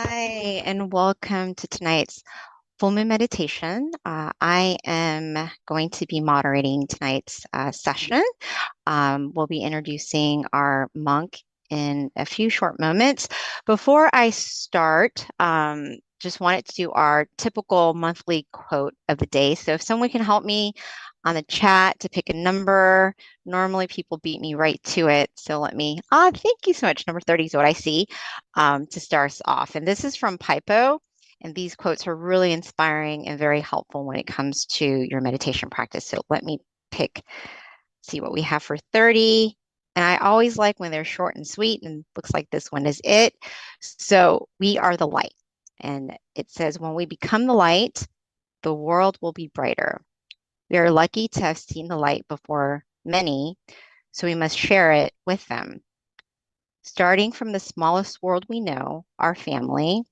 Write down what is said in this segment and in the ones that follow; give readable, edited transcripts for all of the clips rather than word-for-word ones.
Hi, and welcome to tonight's full moon meditation. I am going to be moderating tonight's session. We'll be introducing our monk in a few short moments. Before I start, just wanted to do our typical monthly quote of the day. So if someone can help me on the chat to pick a number, normally people beat me right to it. So thank you so much. Number 30 is what I see to start us off. And this is from Pipo. And these quotes are really inspiring and very helpful when it comes to your meditation practice. So let me see what we have for 30. And I always like when they're short and sweet, and looks like this one is it. So we are the light. And it says, when we become the light, the world will be brighter. We are lucky to have seen the light before many, so we must share it with them. Starting from the smallest world we know, our family,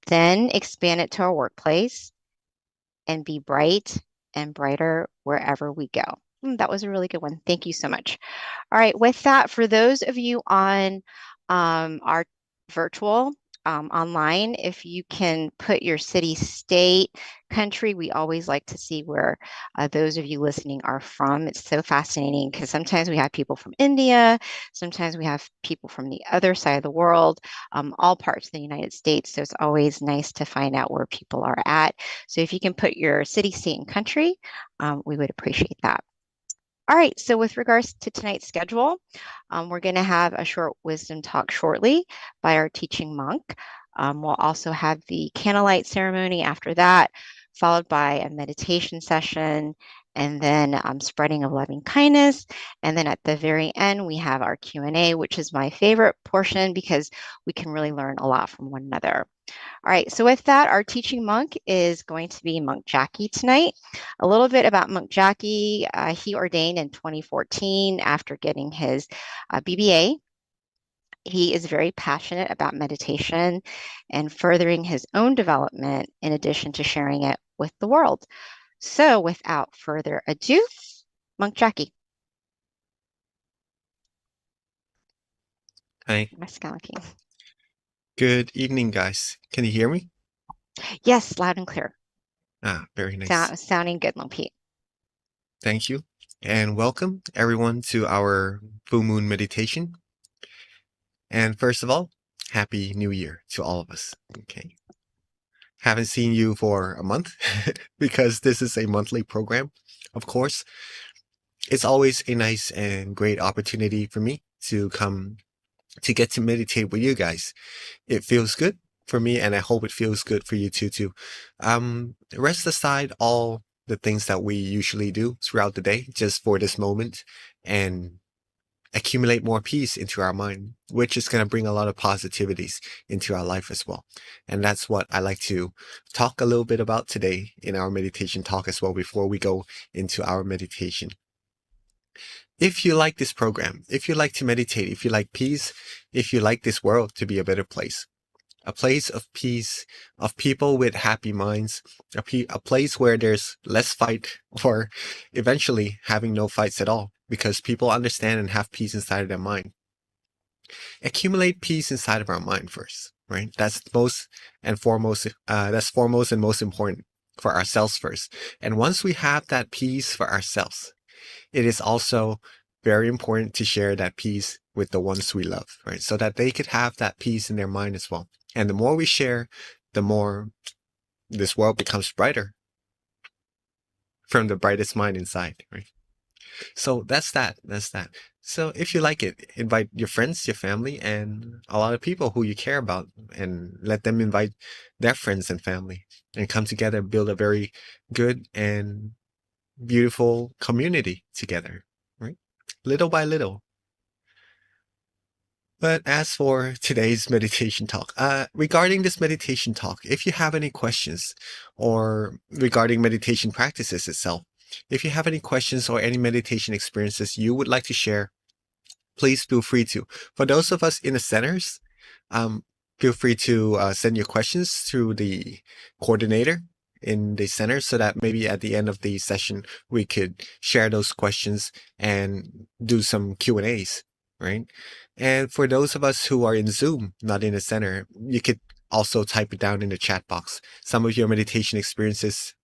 then expand it to our workplace and be bright and brighter wherever we go. That was a really good one. Thank you so much. All right, with that, for those of you on our virtual online, if you can put your city, state, country, we always like to see where those of you listening are from. It's so fascinating because sometimes we have people from India, sometimes we have people from the other side of the world, all parts of the United States. So it's always nice to find out where people are at. So if you can put your city, state, and country, we would appreciate that. All right, so with regards to tonight's schedule, we're going to have a short wisdom talk shortly by our teaching monk. We'll also have the candlelight ceremony after that, followed by a meditation session, and then spreading of loving kindness. And then at the very end, we have our Q&A, which is my favorite portion because we can really learn a lot from one another. All right, so with that, our teaching monk is going to be Monk Jackie tonight. A little bit about Monk Jackie. He ordained in 2014 after getting his BBA. He is very passionate about meditation and furthering his own development in addition to sharing it with the world. So without further ado, Monk Jackie. Hi. Good evening, guys. Can you hear me? Yes, loud and clear. Very nice. Sounding good, Monk Pete. Thank you. And welcome everyone to our full moon meditation. And first of all, Happy New Year to all of us. Okay. Haven't seen you for a month because this is a monthly program. Of course, it's always a nice and great opportunity for me to come to get to meditate with you guys. It feels good for me, and I hope it feels good for you too. Rest aside all the things that we usually do throughout the day, just for this moment, and accumulate more peace into our mind, which is going to bring a lot of positivities into our life as well. And that's what I like to talk a little bit about today in our meditation talk as well, before we go into our meditation. If you like this program, if you like to meditate, if you like peace, if you like this world to be a better place, a place of peace, of people with happy minds, a place where there's less fight, or eventually having no fights at all, because people understand and have peace inside of their mind. Accumulate peace inside of our mind first, right? That's foremost and most important for ourselves first. And once we have that peace for ourselves, it is also very important to share that peace with the ones we love, right? So that they could have that peace in their mind as well. And the more we share, the more this world becomes brighter from the brightest mind inside, right? So that's that. So if you like it, invite your friends, your family, and a lot of people who you care about, and let them invite their friends and family, and come together, build a very good and beautiful community together, right? Little by little. But as for today's meditation talk, regarding this meditation talk, if you have any questions, or regarding meditation practices itself, if you have any questions or any meditation experiences you would like to share, please feel free to. For those of us in the centers, feel free to send your questions through the coordinator in the center, so that maybe at the end of the session we could share those questions and do some Q&As, right? And for those of us who are in Zoom, not in the center, you could also type it down in the chat box. Some of your meditation experiences.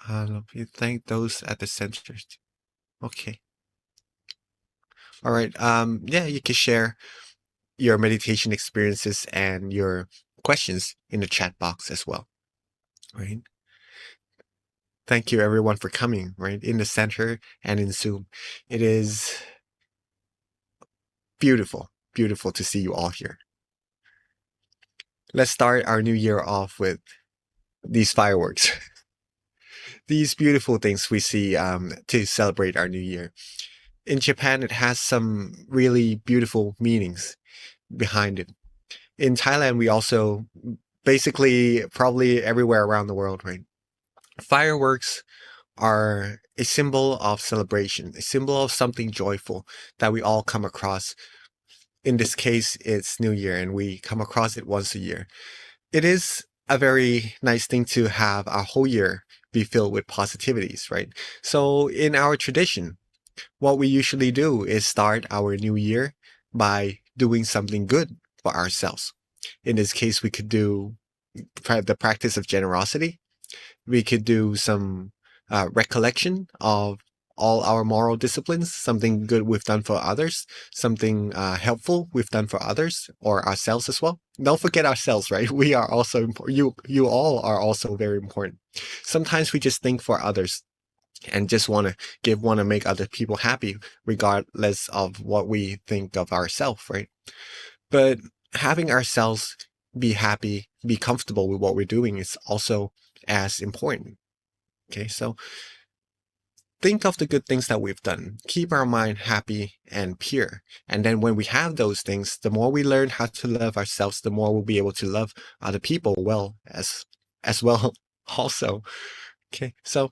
You thank those at the centers. Okay. All right. Yeah, you can share your meditation experiences and your questions in the chat box as well. Right. Thank you everyone for coming, right? In the center and in Zoom. It is beautiful, beautiful to see you all here. Let's start our new year off with these fireworks. These beautiful things we see to celebrate our new year. In Japan, it has some really beautiful meanings behind it. In Thailand, we also basically probably everywhere around the world, right? Fireworks are a symbol of celebration, a symbol of something joyful that we all come across. In this case, it's New Year, and we come across it once a year. It is a very nice thing to have our whole year be filled with positivities, right? So in our tradition, what we usually do is start our new year by doing something good for ourselves. In this case, we could do the practice of generosity. We could do some recollection of all our moral disciplines, something good we've done for others, something helpful we've done for others or ourselves as well. Don't forget ourselves, right? We are also important. You all are also very important. Sometimes we just think for others and just want to make other people happy, regardless of what we think of ourselves, right? But having ourselves be happy, be comfortable with what we're doing is also as important. Okay, so think of the good things that we've done. Keep our mind happy and pure. And then when we have those things, the more we learn how to love ourselves, the more we'll be able to love other people well as well also. Okay, so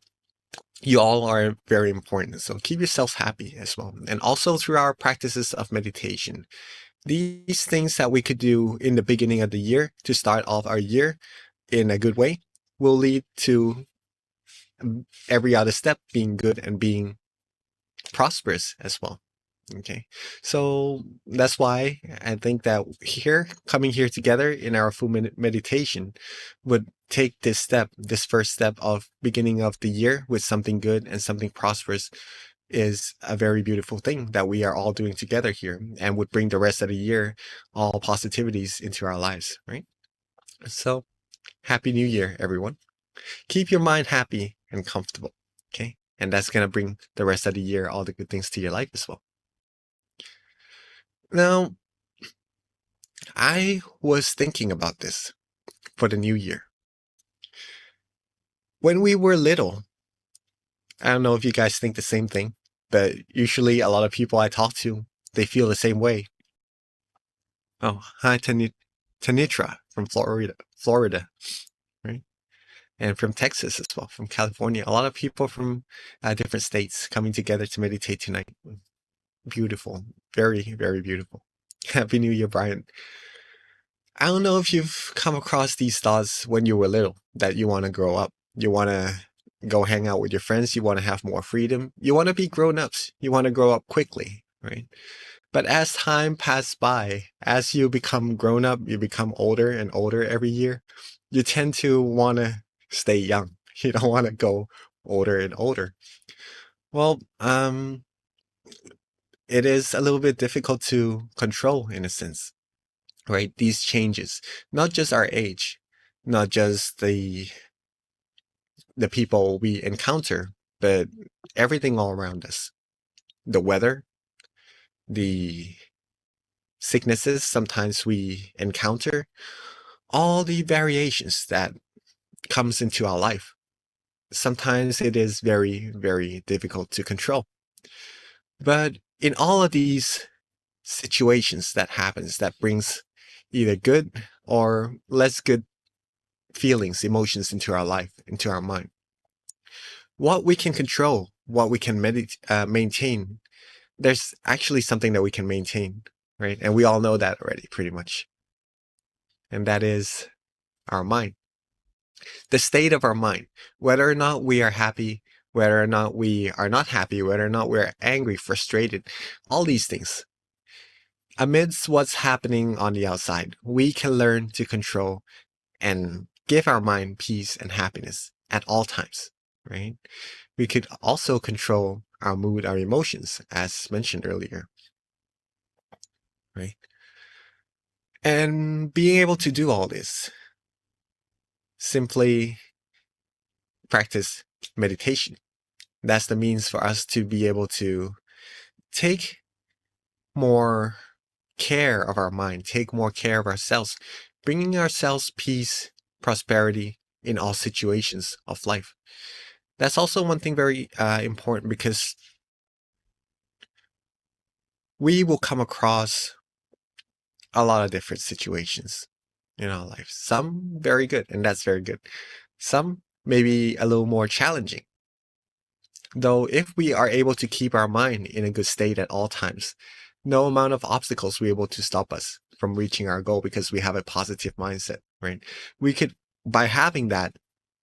you all are very important. So keep yourselves happy as well. And also through our practices of meditation. These things that we could do in the beginning of the year to start off our year in a good way will lead to every other step being good and being prosperous as well. Okay, so that's why I think that coming here together in our full meditation would take this first step of beginning of the year with something good and something prosperous is a very beautiful thing that we are all doing together here and would bring the rest of the year all positivities into our lives, right? So happy new year, everyone. Keep your mind happy and comfortable, okay? And that's going to bring the rest of the year all the good things to your life as well. Now, I was thinking about this for the new year. When we were little, I don't know if you guys think the same thing, but usually a lot of people I talk to, they feel the same way. Oh, hi, Tanitra from Florida, right? And from Texas as well, from California. A lot of people from different states coming together to meditate tonight. Beautiful. Very, very beautiful. Happy New Year, Brian. I don't know if you've come across these thoughts when you were little, that you want to grow up. You want to go hang out with your friends. You want to have more freedom. You want to be grown-ups. You want to grow up quickly, right? But as time passes by, as you become grown up, you become older and older every year, you tend to want to stay young. You don't want to go older and older. Well, it is a little bit difficult to control in a sense, right? These changes, not just our age, not just the people we encounter, but everything all around us. The weather, the sicknesses sometimes we encounter, all the variations that comes into our life. Sometimes it is very, very difficult to control. But in all of these situations that happens, that brings either good or less good feelings, emotions into our life, into our mind. What we can control, what we can maintain, there's actually something that we can maintain, right? And we all know that already, pretty much. And that is our mind. The state of our mind, whether or not we are happy, whether or not we are not happy, whether or not we're angry, frustrated, all these things amidst what's happening on the outside, we can learn to control and give our mind peace and happiness at all times, right? We could also control our mood, our emotions, as mentioned earlier, right? And being able to do all this, simply practice meditation. That's the means for us to be able to take more care of our mind, take more care of ourselves, bringing ourselves peace, prosperity in all situations of life. That's also one thing very important, because we will come across a lot of different situations in our life. Some very good, and that's very good. Some maybe a little more challenging. Though if we are able to keep our mind in a good state at all times, no amount of obstacles will be able to stop us from reaching our goal, because we have a positive mindset, right? We could, by having that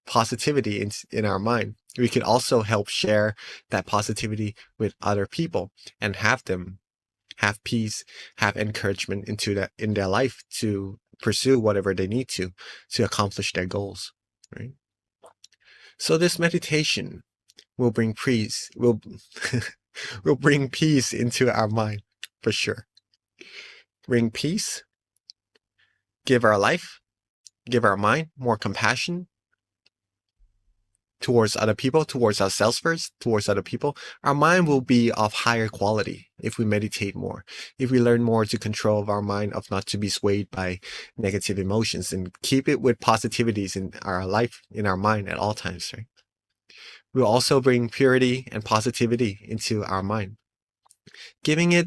positivity in our mind, we could also help share that positivity with other people and have them have peace, have encouragement in their life to pursue whatever they need to accomplish their goals, right? So this meditation will bring peace, will bring peace into our mind, for sure. Bring peace, give our life, give our mind more compassion towards other people, towards ourselves first, towards other people. Our mind will be of higher quality if we meditate more, if we learn more to control our mind, of not to be swayed by negative emotions, and keep it with positivities in our life, in our mind at all times, right? We'll also bring purity and positivity into our mind, giving it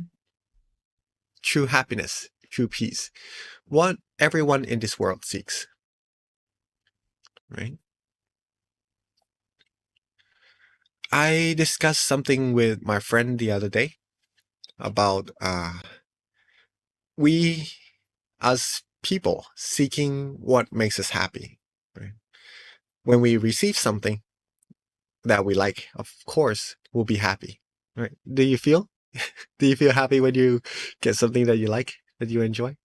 true happiness, true peace, what everyone in this world seeks, right? I discussed something with my friend the other day about we as people seeking what makes us happy, right? When we receive something that we like, of course, we'll be happy, right? Do you feel? Do you feel happy when you get something that you like, that you enjoy?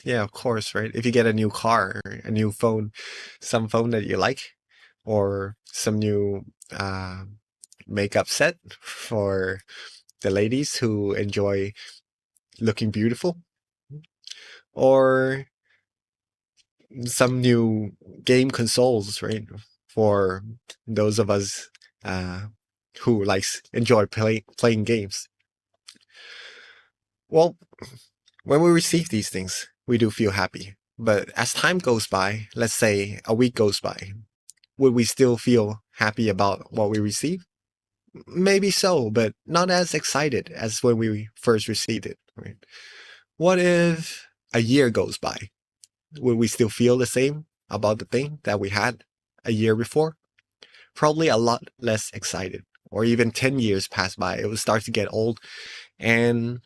Yeah, of course, right? If you get a new car, or a new phone, some phone that you like, or some new makeup set for the ladies who enjoy looking beautiful, or some new game consoles, right? For those of us uh, who enjoy playing games. Well, when we receive these things, we do feel happy. But as time goes by, let's say a week goes by, would we still feel happy about what we receive? Maybe so, but not as excited as when we first received it, right? What if a year goes by? Would we still feel the same about the thing that we had a year before? Probably a lot less excited. Or even 10 years pass by, it would start to get old, and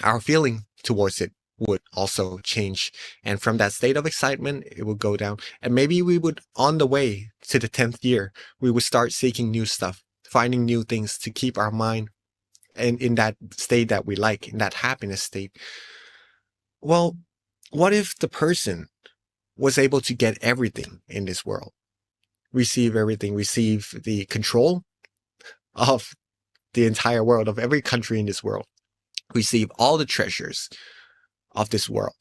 our feeling towards it would also change. And from that state of excitement, it would go down. And maybe we would, on the way to the 10th year, we would start seeking new stuff, finding new things to keep our mind and in that state that we like, in that happiness state. Well, what if the person was able to get everything in this world, receive everything, receive the control of the entire world, of every country in this world, receive all the treasures of this world,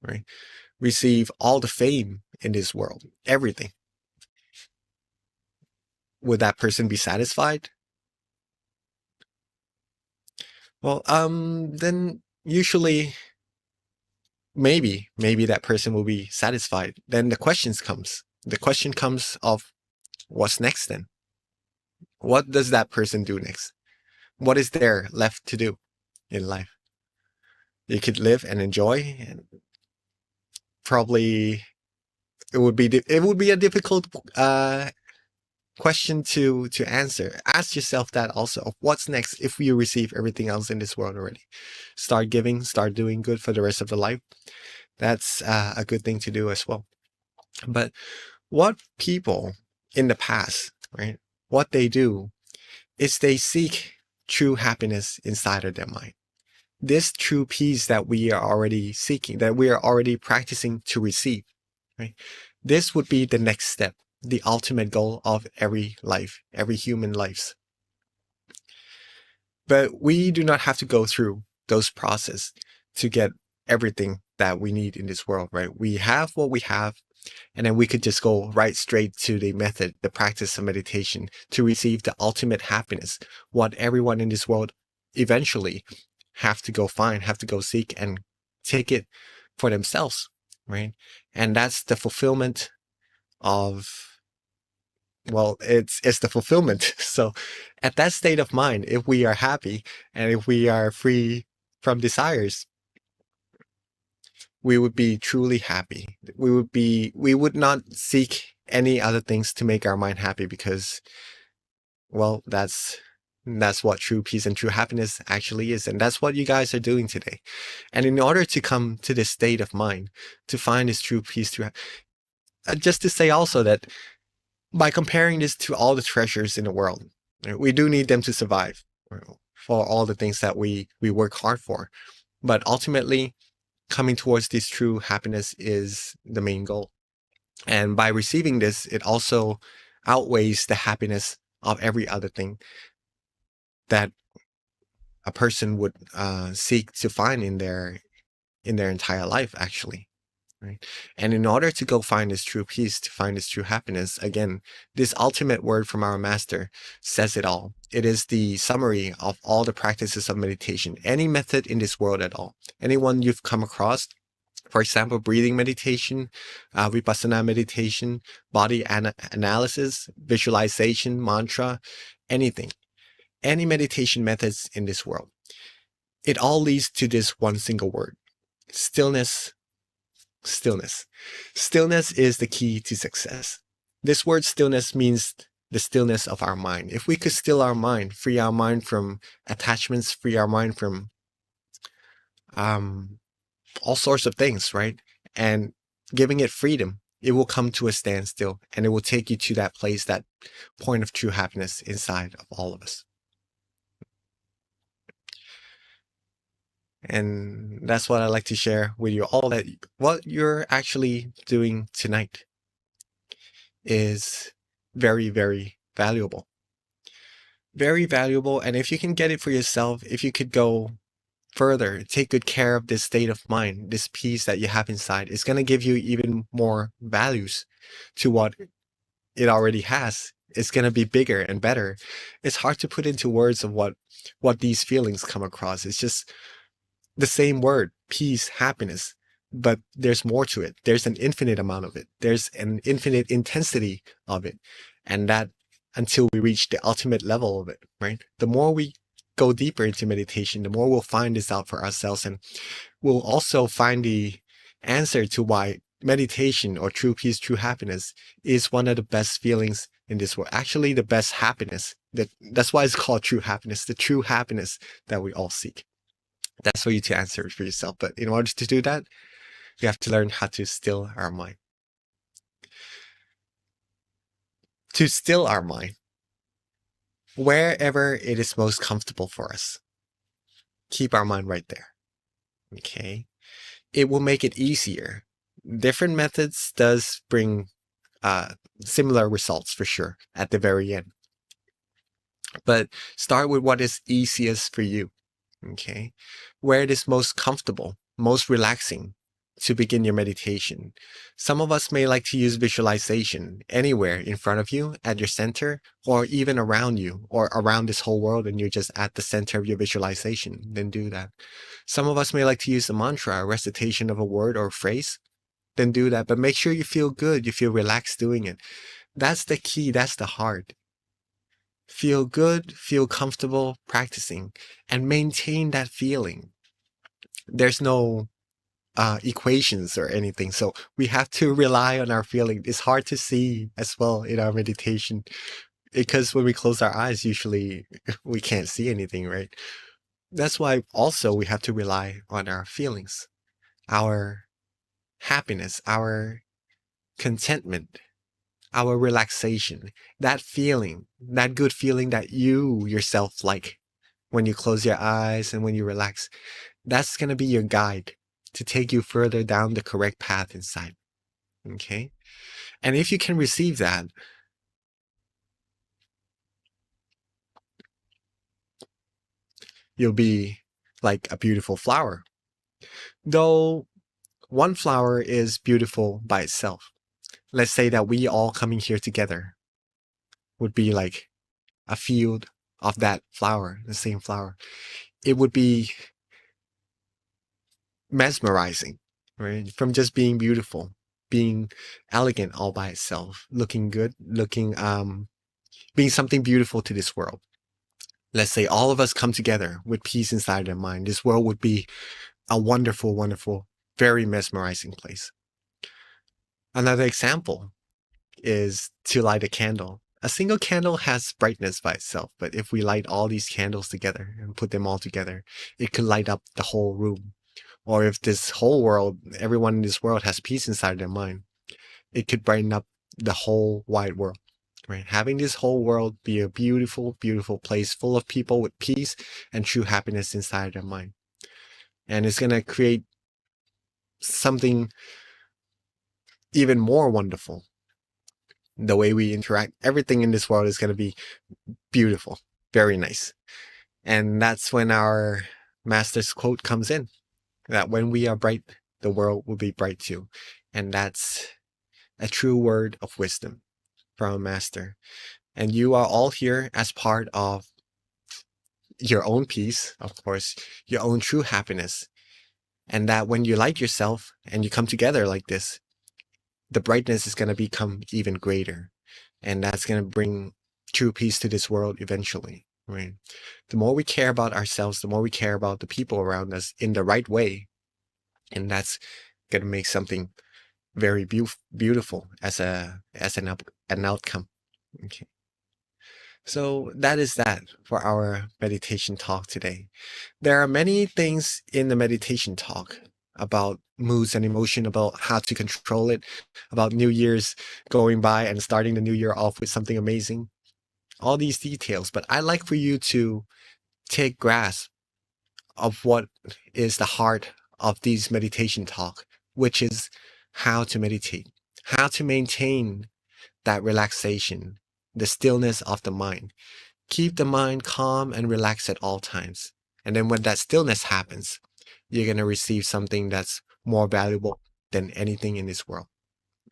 right? Receive all the fame in this world, everything. Would that person be satisfied? Well, then usually maybe that person will be satisfied. Then the question comes of what's next then? What does that person do next? What is there left to do in life? You could live and enjoy, and probably it would be a difficult question to answer. Ask yourself that also. What's next if you receive everything else in this world already? Start giving, start doing good for the rest of the life. That's a good thing to do as well. But what people in the past, right? What they do is they seek true happiness inside of their mind. this true peace that we are already seeking, that we are already practicing to receive, right? This would be the next step, the ultimate goal of every life, every human lives. But we do not have to go through those processes to get everything that we need in this world, right? We have what we have, and then we could just go right straight to the method, the practice of meditation to receive the ultimate happiness, what everyone in this world eventually have to go find, have to go seek and take it for themselves, right? And that's the fulfillment of, well, it's the fulfillment. So at that state of mind, if we are happy and if we are free from desires, we would be truly happy. We would not seek any other things to make our mind happy because, well, that's what true peace and true happiness actually is. And that's what you guys are doing today. And in order to come to this state of mind, to find this true peace, just to say also that by comparing this to all the treasures in the world, we do need them to survive for all the things that we work hard for. But ultimately, coming towards this true happiness is the main goal. And by receiving this, it also outweighs the happiness of every other thing that a person would seek to find in their entire life, actually. Right? And in order to go find this true peace, to find this true happiness, again, this ultimate word from our master says it all. It is the summary of all the practices of meditation, any method in this world at all. Anyone you've come across, for example, breathing meditation, vipassana meditation, body analysis, visualization, mantra, anything, any meditation methods in this world. It all leads to this one single word: stillness. Stillness. Stillness is the key to success. This word stillness means the stillness of our mind. If we could still our mind, free our mind from attachments, free our mind from all sorts of things, right? And giving it freedom, it will come to a standstill and it will take you to that place, that point of true happiness inside of all of us. And that's what I'd like to share with you all, that what you're actually doing tonight is very, very valuable. Very valuable. And if you can get it for yourself, if you could go further, take good care of this state of mind, this peace that you have inside, it's going to give you even more values to what it already has. It's going to be bigger and better. It's hard to put into words of what these feelings come across. It's just the same word, peace, happiness, but there's more to it. There's an infinite amount of it. There's an infinite intensity of it. And that until we reach the ultimate level of it, right? The more we go deeper into meditation, the more we'll find this out for ourselves. And we'll also find the answer to why meditation or true peace, true happiness is one of the best feelings in this world. Actually, the best happiness. That's why it's called true happiness, the true happiness that we all seek. That's for you to answer for yourself. But in order to do that, we have to learn how to still our mind. To still our mind, wherever it is most comfortable for us, keep our mind right there. Okay? It will make it easier. Different methods does bring similar results for sure at the very end. But start with what is easiest for you. Okay? Where it is most comfortable, most relaxing to begin your meditation. Some of us may like to use visualization anywhere in front of you, at your center, or even around you, or around this whole world, and you're just at the center of your visualization. Then do that. Some of us may like to use a mantra, a recitation of a word or a phrase. Then do that. But make sure you feel good, you feel relaxed doing it. That's the key, that's the heart. Feel good, feel comfortable practicing, and maintain that feeling. There's no equations or anything, so we have to rely on our feeling. It's hard to see as well in our meditation because when we close our eyes, usually we can't see anything, right? That's why also we have to rely on our feelings, our happiness, our contentment, our relaxation, that feeling, that good feeling that you yourself like when you close your eyes and when you relax. That's going to be your guide to take you further down the correct path inside. Okay? And if you can receive that, you'll be like a beautiful flower. Though one flower is beautiful by itself. Let's say that we all coming here together would be like a field of that flower, the same flower. It would be mesmerizing, right? From just being beautiful, being elegant all by itself, looking good, being something beautiful to this world. Let's say all of us come together with peace inside our mind. This world would be a wonderful, wonderful, very mesmerizing place. Another example is to light a candle. A single candle has brightness by itself, but if we light all these candles together and put them all together, it could light up the whole room. Or if this whole world, everyone in this world has peace inside their mind, it could brighten up the whole wide world. Right? Having this whole world be a beautiful, beautiful place full of people with peace and true happiness inside their mind. And it's going to create something even more wonderful. The way we interact, everything in this world is going to be beautiful, very nice. And that's when our master's quote comes in, that when we are bright, the world will be bright too. And that's a true word of wisdom from a master. And you are all here as part of your own peace, of course, your own true happiness. And that when you light yourself and you come together like this, the brightness is going to become even greater. And that's going to bring true peace to this world eventually, right? The more we care about ourselves, the more we care about the people around us in the right way. And that's going to make something very beautiful as an outcome. Okay. So that is that for our meditation talk today. There are many things in the meditation talk about moods and emotion, about how to control it, about New Year's going by and starting the new year off with something amazing. All these details, but I'd like for you to take grasp of what is the heart of these meditation talk, which is how to meditate, how to maintain that relaxation, the stillness of the mind. Keep the mind calm and relaxed at all times. And then when that stillness happens, you're going to receive something that's more valuable than anything in this world.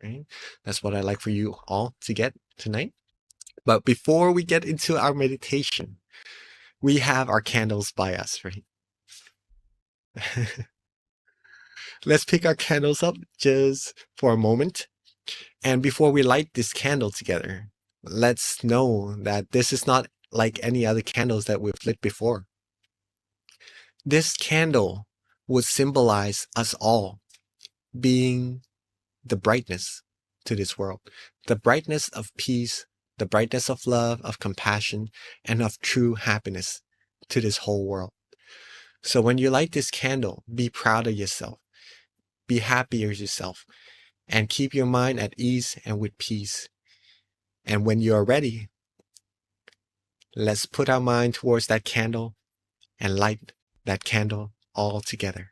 Right? That's what I'd like for you all to get tonight. But before we get into our meditation, we have our candles by us, right? Let's pick our candles up just for a moment. And before we light this candle together, let's know that this is not like any other candles that we've lit before. This candle would symbolize us all being the brightness to this world, the brightness of peace, the brightness of love, of compassion, and of true happiness to this whole world. So when you light this candle, be proud of yourself, be happy with yourself, and keep your mind at ease and with peace. And when you are ready, let's put our mind towards that candle and light that candle all together.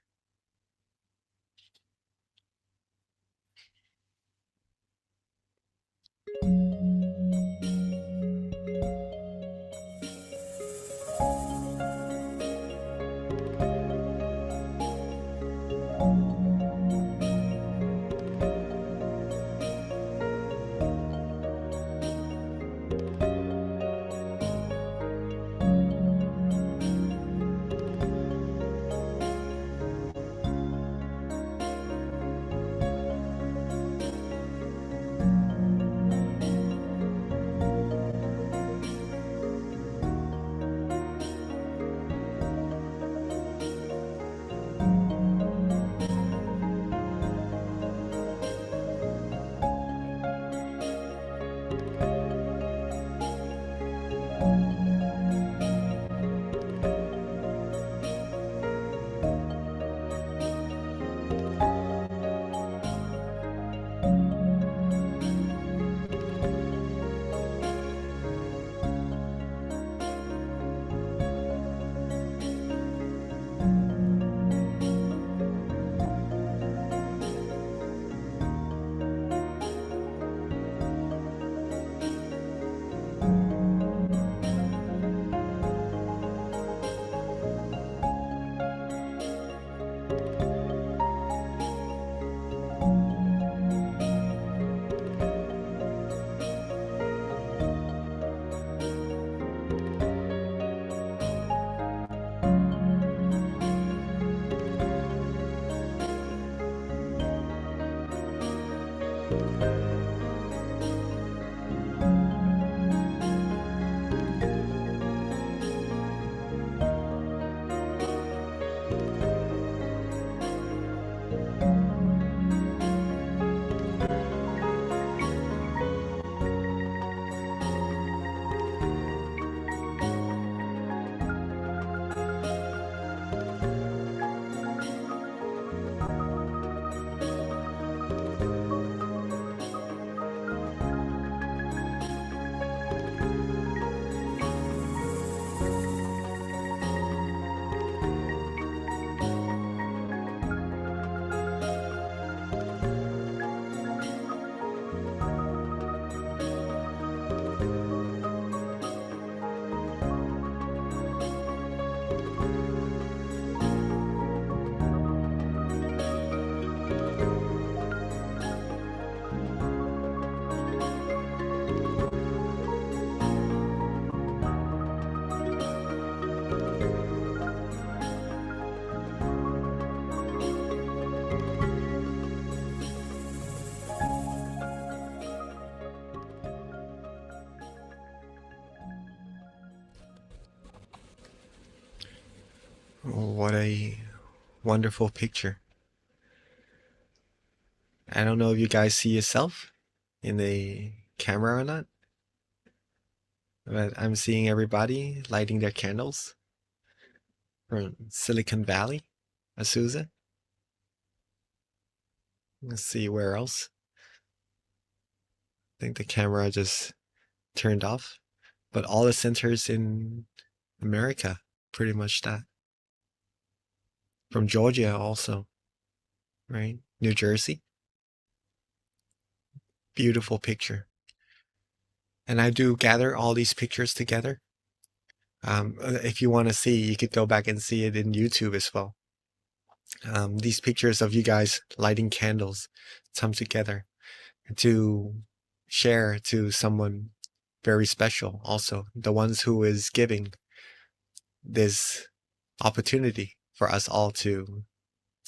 What a wonderful picture. I don't know if you guys see yourself in the camera or not, but I'm seeing everybody lighting their candles from Silicon Valley, Azusa. Let's see where else. I think the camera just turned off, but all the centers in America, pretty much that. From Georgia also, right? New Jersey. Beautiful picture. And I do gather all these pictures together. If you want to see, you could go back and see it in YouTube as well. These pictures of you guys lighting candles come together to share to someone very special also, the ones who is giving this opportunity for us all to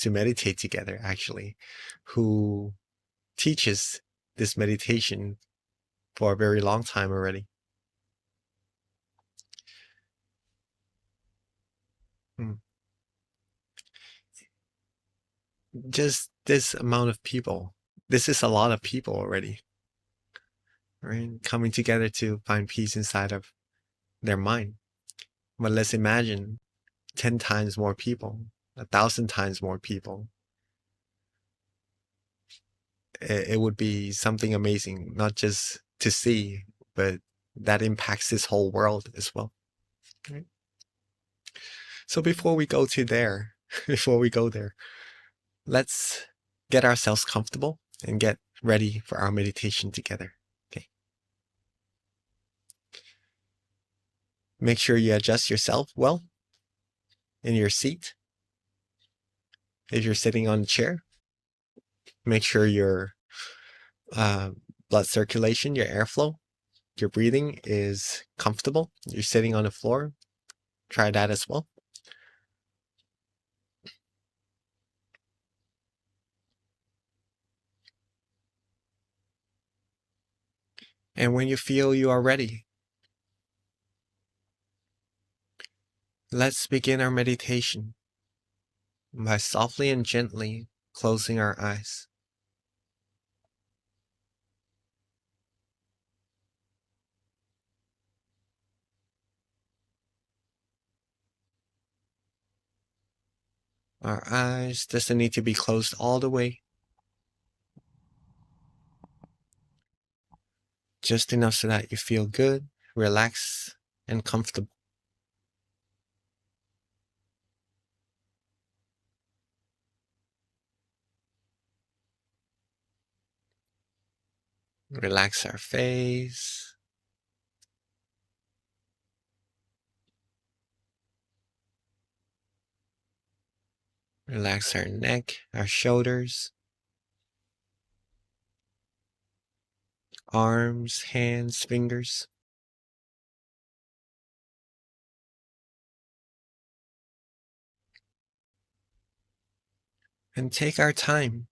meditate together, actually, who teaches this meditation for a very long time already. Hmm. Just this amount of people, this is a lot of people already, right? Coming together to find peace inside of their mind. But let's imagine 10 times more people, 1,000 times more people. It would be something amazing, not just to see, but that impacts this whole world as well. Right? So before we go to there, before we go there, let's get ourselves comfortable and get ready for our meditation together. Okay. Make sure you adjust yourself well in your seat. If you're sitting on a chair, make sure your blood circulation, your airflow, your breathing is comfortable. You're sitting on the floor, try that as well. And when you feel you are ready, let's begin our meditation by softly and gently closing our eyes. Our eyes doesn't need to be closed all the way, just enough so that you feel good, relaxed, and comfortable. Relax our face. Relax our neck, our shoulders, arms, hands, fingers. And take our time.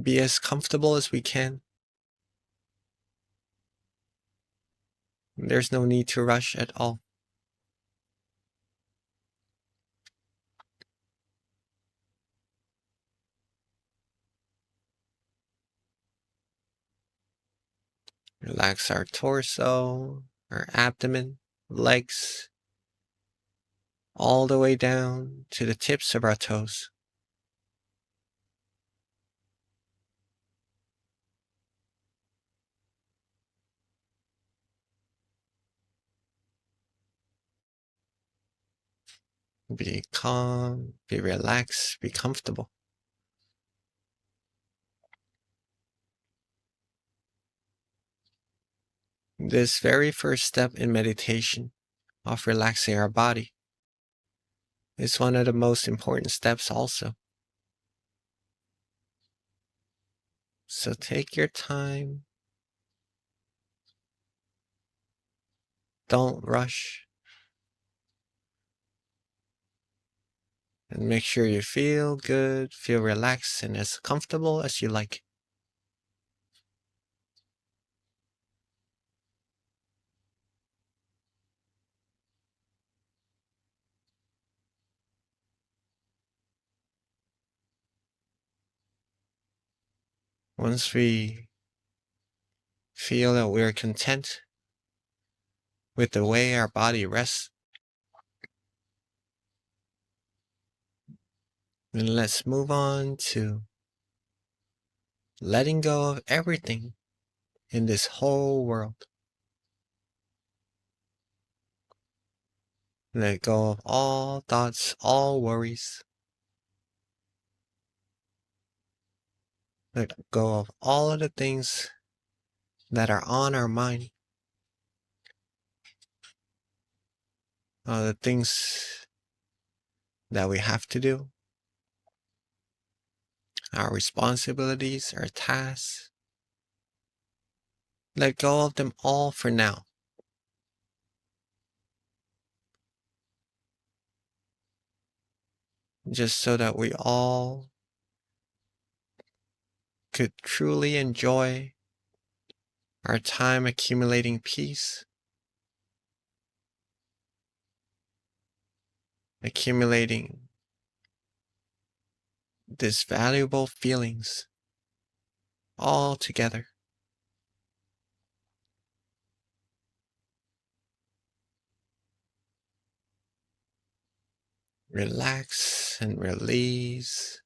Be as comfortable as we can. There's no need to rush at all. Relax our torso, our abdomen, legs, all the way down to the tips of our toes. Be calm, be relaxed, be comfortable. This very first step in meditation of relaxing our body is one of the most important steps also. So take your time. Don't rush. And make sure you feel good, feel relaxed, and as comfortable as you like. Once we feel that we're content with the way our body rests, then let's move on to letting go of everything in this whole world. Let go of all thoughts, all worries. Let go of all of the things that are on our mind. The things that we have to do, our responsibilities, our tasks. Let go of them all for now. Just so that we all could truly enjoy our time accumulating peace, accumulating these valuable feelings all together. Relax and release.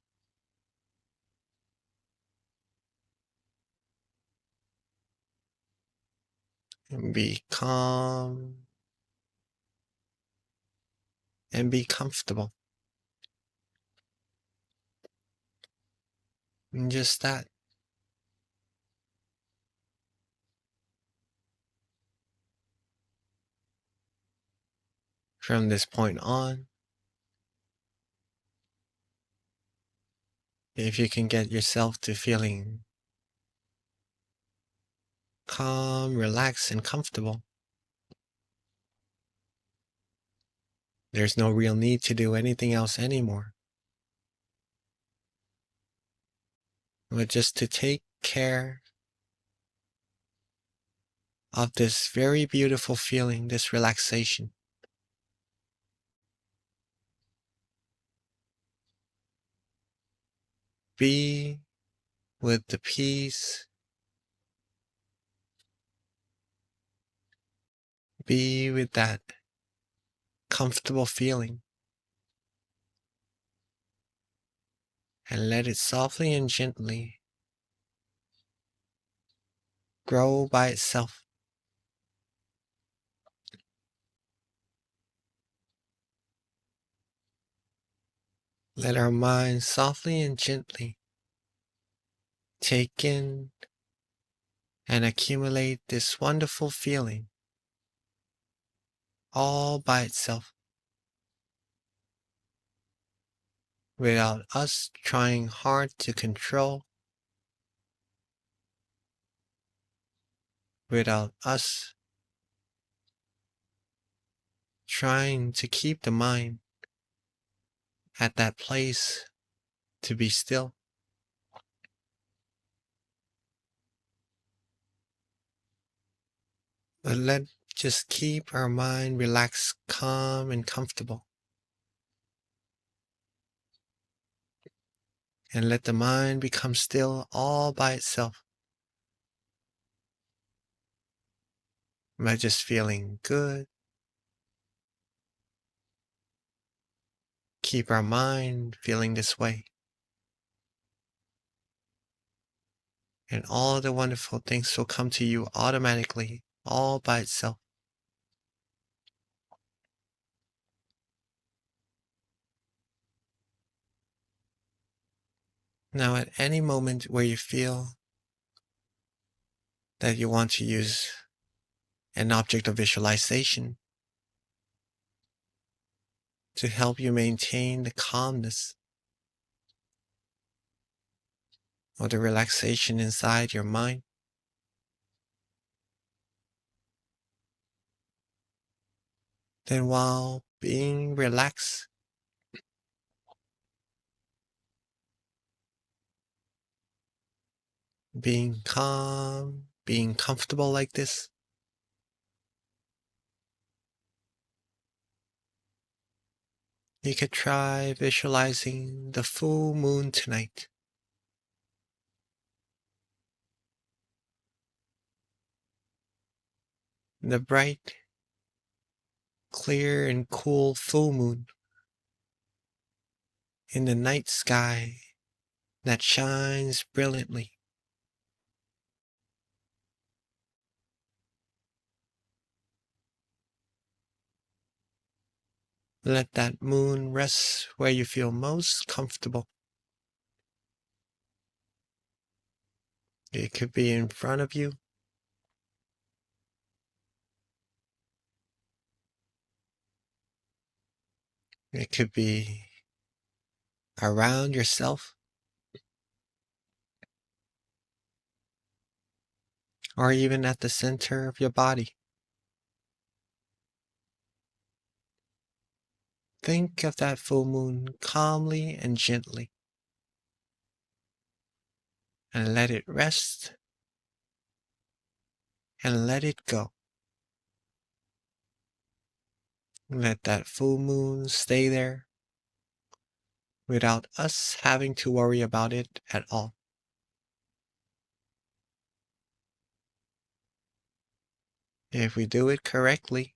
And be calm and be comfortable. And just that. From this point on, if you can get yourself to feeling calm, relaxed, and comfortable, there's no real need to do anything else anymore. But just to take care of this very beautiful feeling, this relaxation. Be with the peace. Be with that comfortable feeling. And let it softly and gently grow by itself. Let our mind softly and gently take in and accumulate this wonderful feeling all by itself, without us trying hard to control, without us trying to keep the mind at that place to be still. But let's just keep our mind relaxed, calm, and comfortable. And let the mind become still all by itself. By just feeling good. Keep our mind feeling this way. And all the wonderful things will come to you automatically, all by itself. Now, at any moment where you feel that you want to use an object of visualization to help you maintain the calmness or the relaxation inside your mind, then while being relaxed, being calm, being comfortable like this, you could try visualizing the full moon tonight. the bright, clear, and cool full moon in the night sky that shines brilliantly. Let that moon rest where you feel most comfortable. It could be in front of you. It could be around yourself, or even at the center of your body. Think of that full moon calmly and gently, and let it rest and let it go. Let that full moon stay there without us having to worry about it at all. If we do it correctly,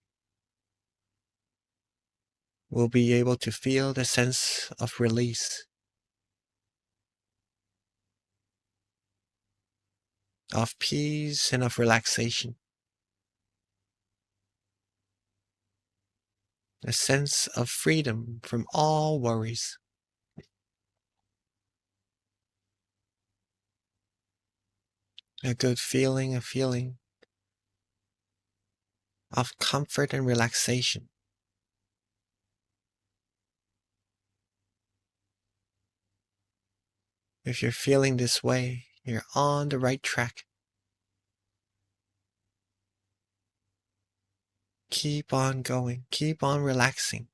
we'll be able to feel the sense of release, of peace, and of relaxation. A sense of freedom from all worries. A good feeling, a feeling of comfort and relaxation. If you're feeling this way, you're on the right track. Keep on going, keep on relaxing.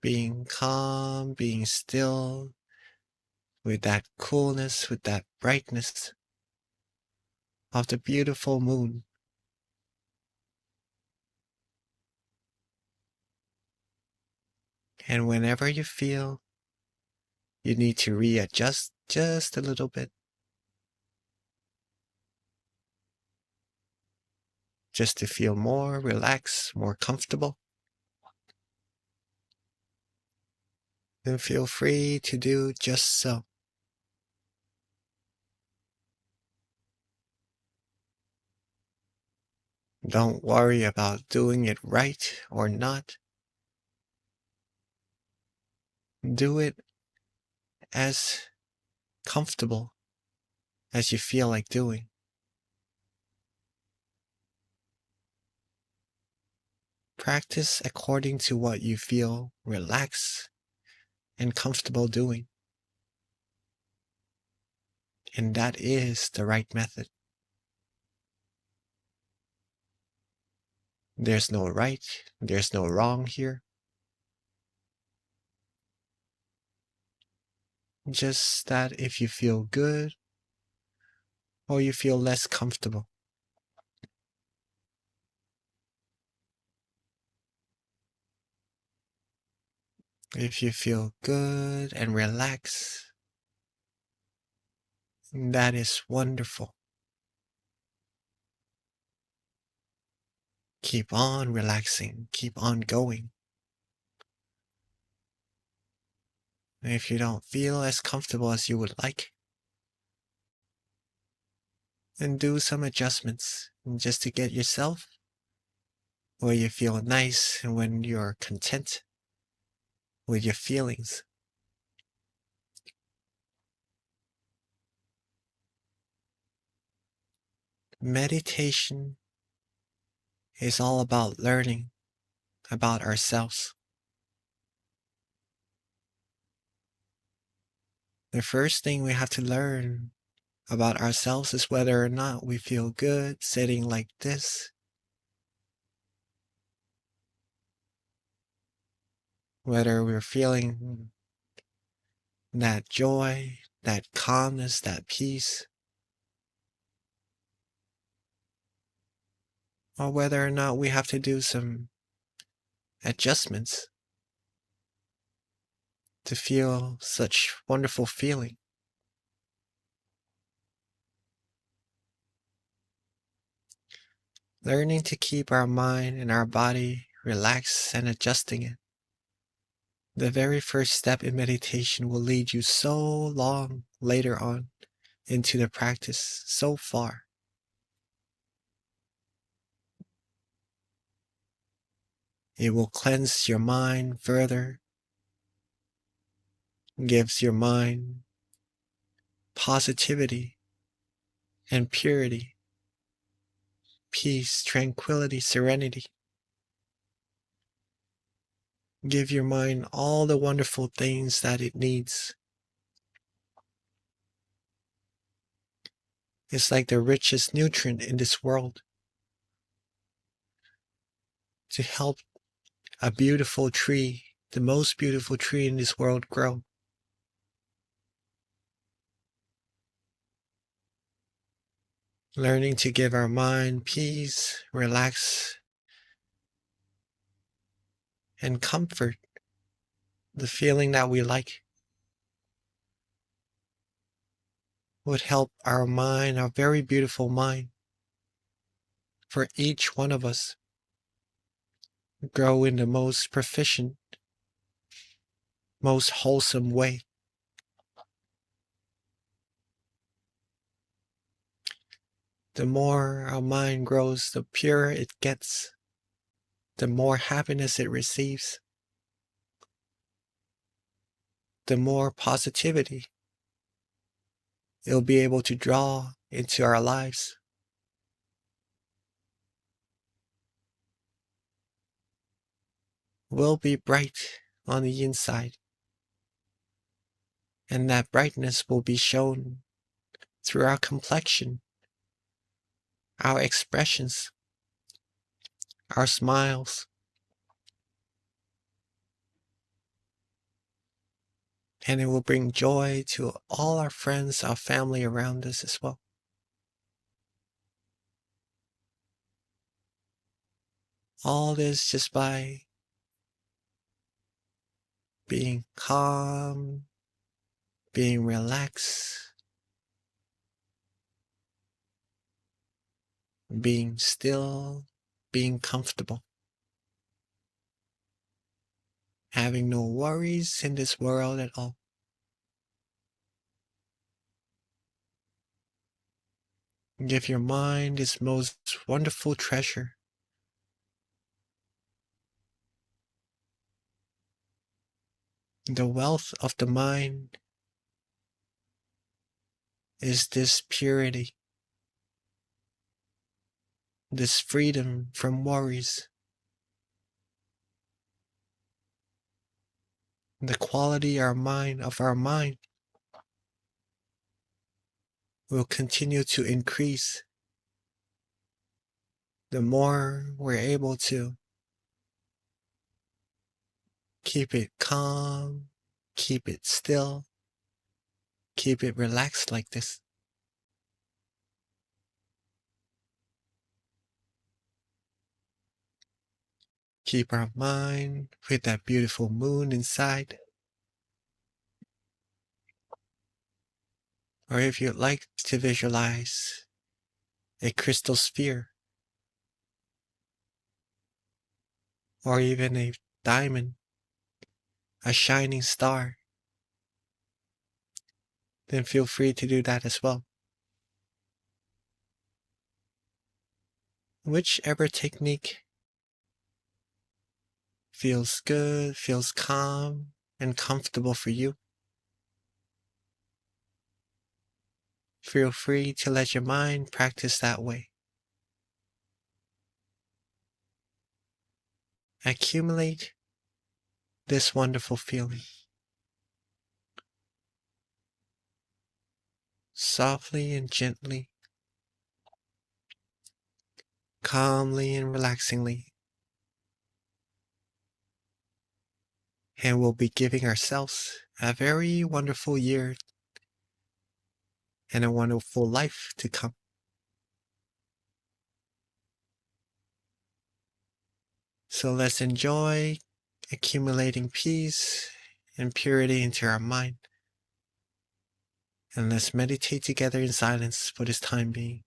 Being calm, being still, with that coolness, with that brightness of the beautiful moon. And whenever you feel you need to readjust just a little bit, just to feel more relaxed, more comfortable, then feel free to do just so. Don't worry about doing it right or not. Do it as comfortable as you feel like doing. Practice according to what you feel relaxed and comfortable doing. And that is the right method. There's no right, there's no wrong here. Just that if you feel good or you feel less comfortable. If you feel good and relaxed, that is wonderful. Keep on relaxing, keep on going. If you don't feel as comfortable as you would like, then do some adjustments just to get yourself where you feel nice and when you're content with your feelings. Meditation is all about learning about ourselves. The first thing we have to learn about ourselves is whether or not we feel good sitting like this, whether we're feeling that joy, that calmness, that peace, or whether or not we have to do some adjustments to feel such wonderful feeling. learning to keep our mind and our body relaxed and adjusting it. The very first step in meditation will lead you so long later on into the practice, so far. It will cleanse your mind further, gives your mind positivity and purity, peace, tranquility, serenity. Give your mind all the wonderful things that it needs. It's like the richest nutrient in this world to help a beautiful tree, the most beautiful tree in this world, grow. Learning to give our mind peace, relax, and comfort, the feeling that we like, would help our mind, our very beautiful mind, for each one of us, grow in the most proficient, most wholesome way. The more our mind grows, the purer it gets, the more happiness it receives, the more positivity it'll be able to draw into our lives. We'll be bright on the inside, and that brightness will be shown through our complexion, our expressions, our smiles, and it will bring joy to all our friends, our family around us as well. All this just by being calm, being relaxed, being still, being comfortable, having no worries in this world at all. Give your mind its most wonderful treasure. The wealth of the mind is this purity, this freedom from worries. The quality of our mind will continue to increase the more we're able to keep it calm, keep it still, keep it relaxed like this. Keep our mind with that beautiful moon inside. Or if you'd like to visualize a crystal sphere, or even a diamond, a shining star, then feel free to do that as well. Whichever technique feels good, feels calm and comfortable for you, feel free to let your mind practice that way. Accumulate this wonderful feeling. Softly and gently, calmly and relaxingly. And we'll be giving ourselves a very wonderful year and a wonderful life to come. So let's enjoy accumulating peace and purity into our mind. And let's meditate together in silence for this time being.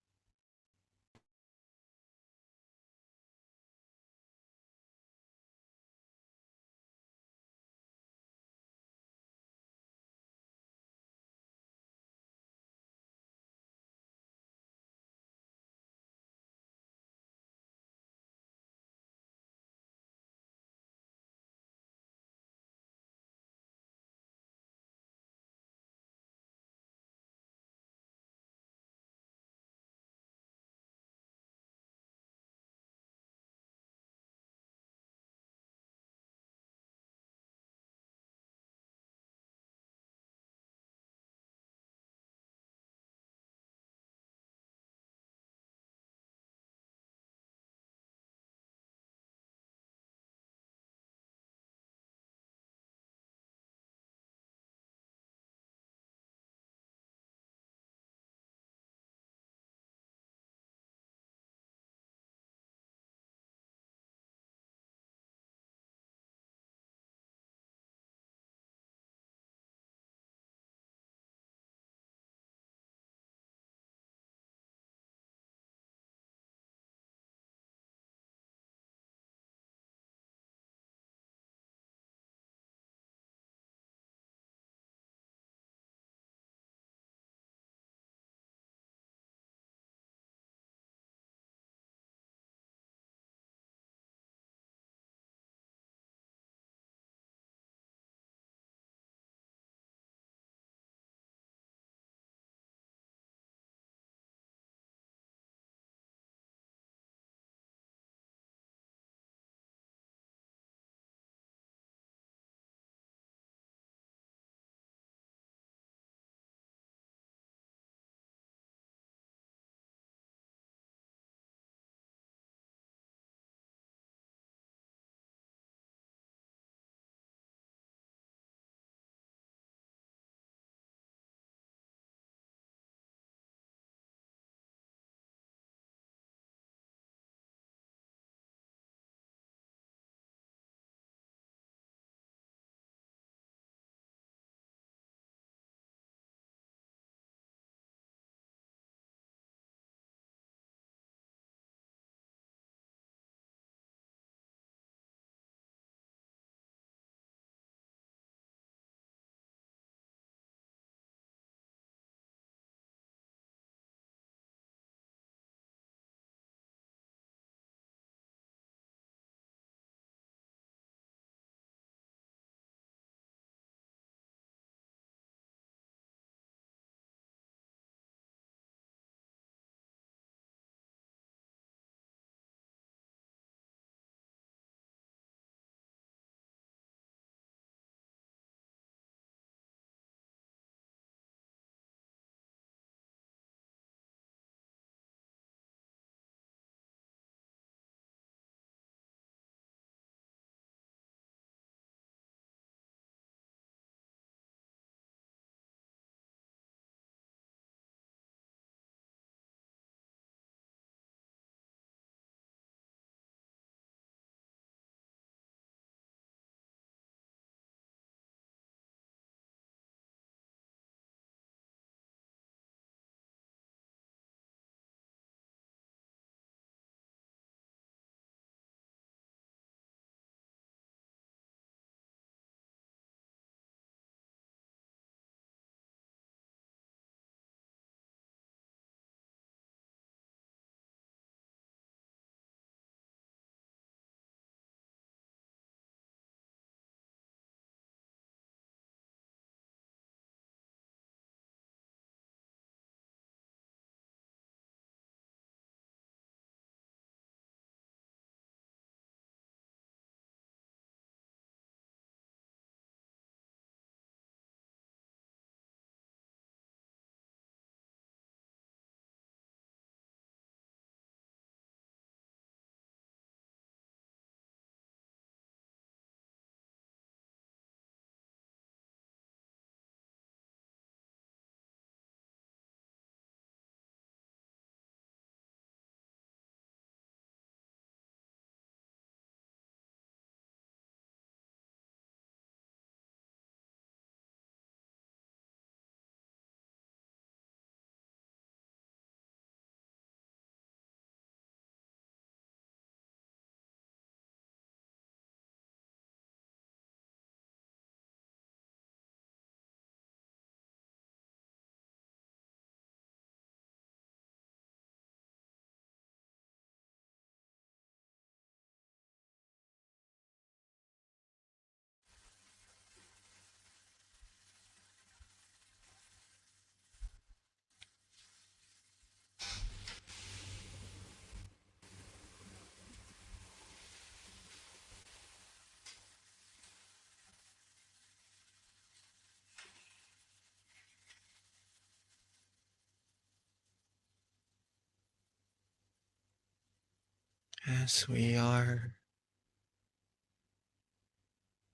as we are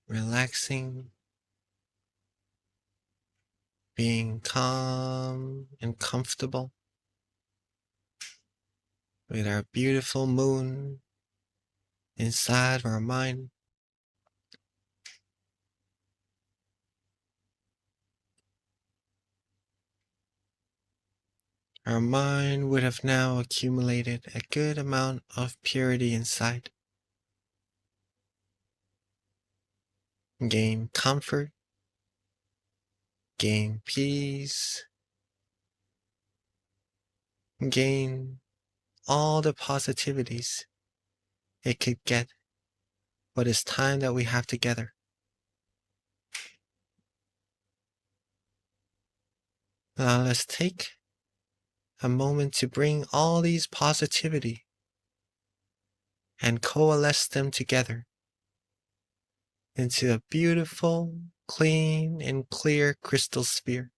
relaxing, being calm and comfortable with our beautiful moon inside of our mind. Our mind would have now accumulated a good amount of purity inside. Gain comfort, gain peace, gain all the positivities it could get for this time that we have together. Now let's take a moment to bring all these positivity and coalesce them together into a beautiful, clean, and clear crystal sphere.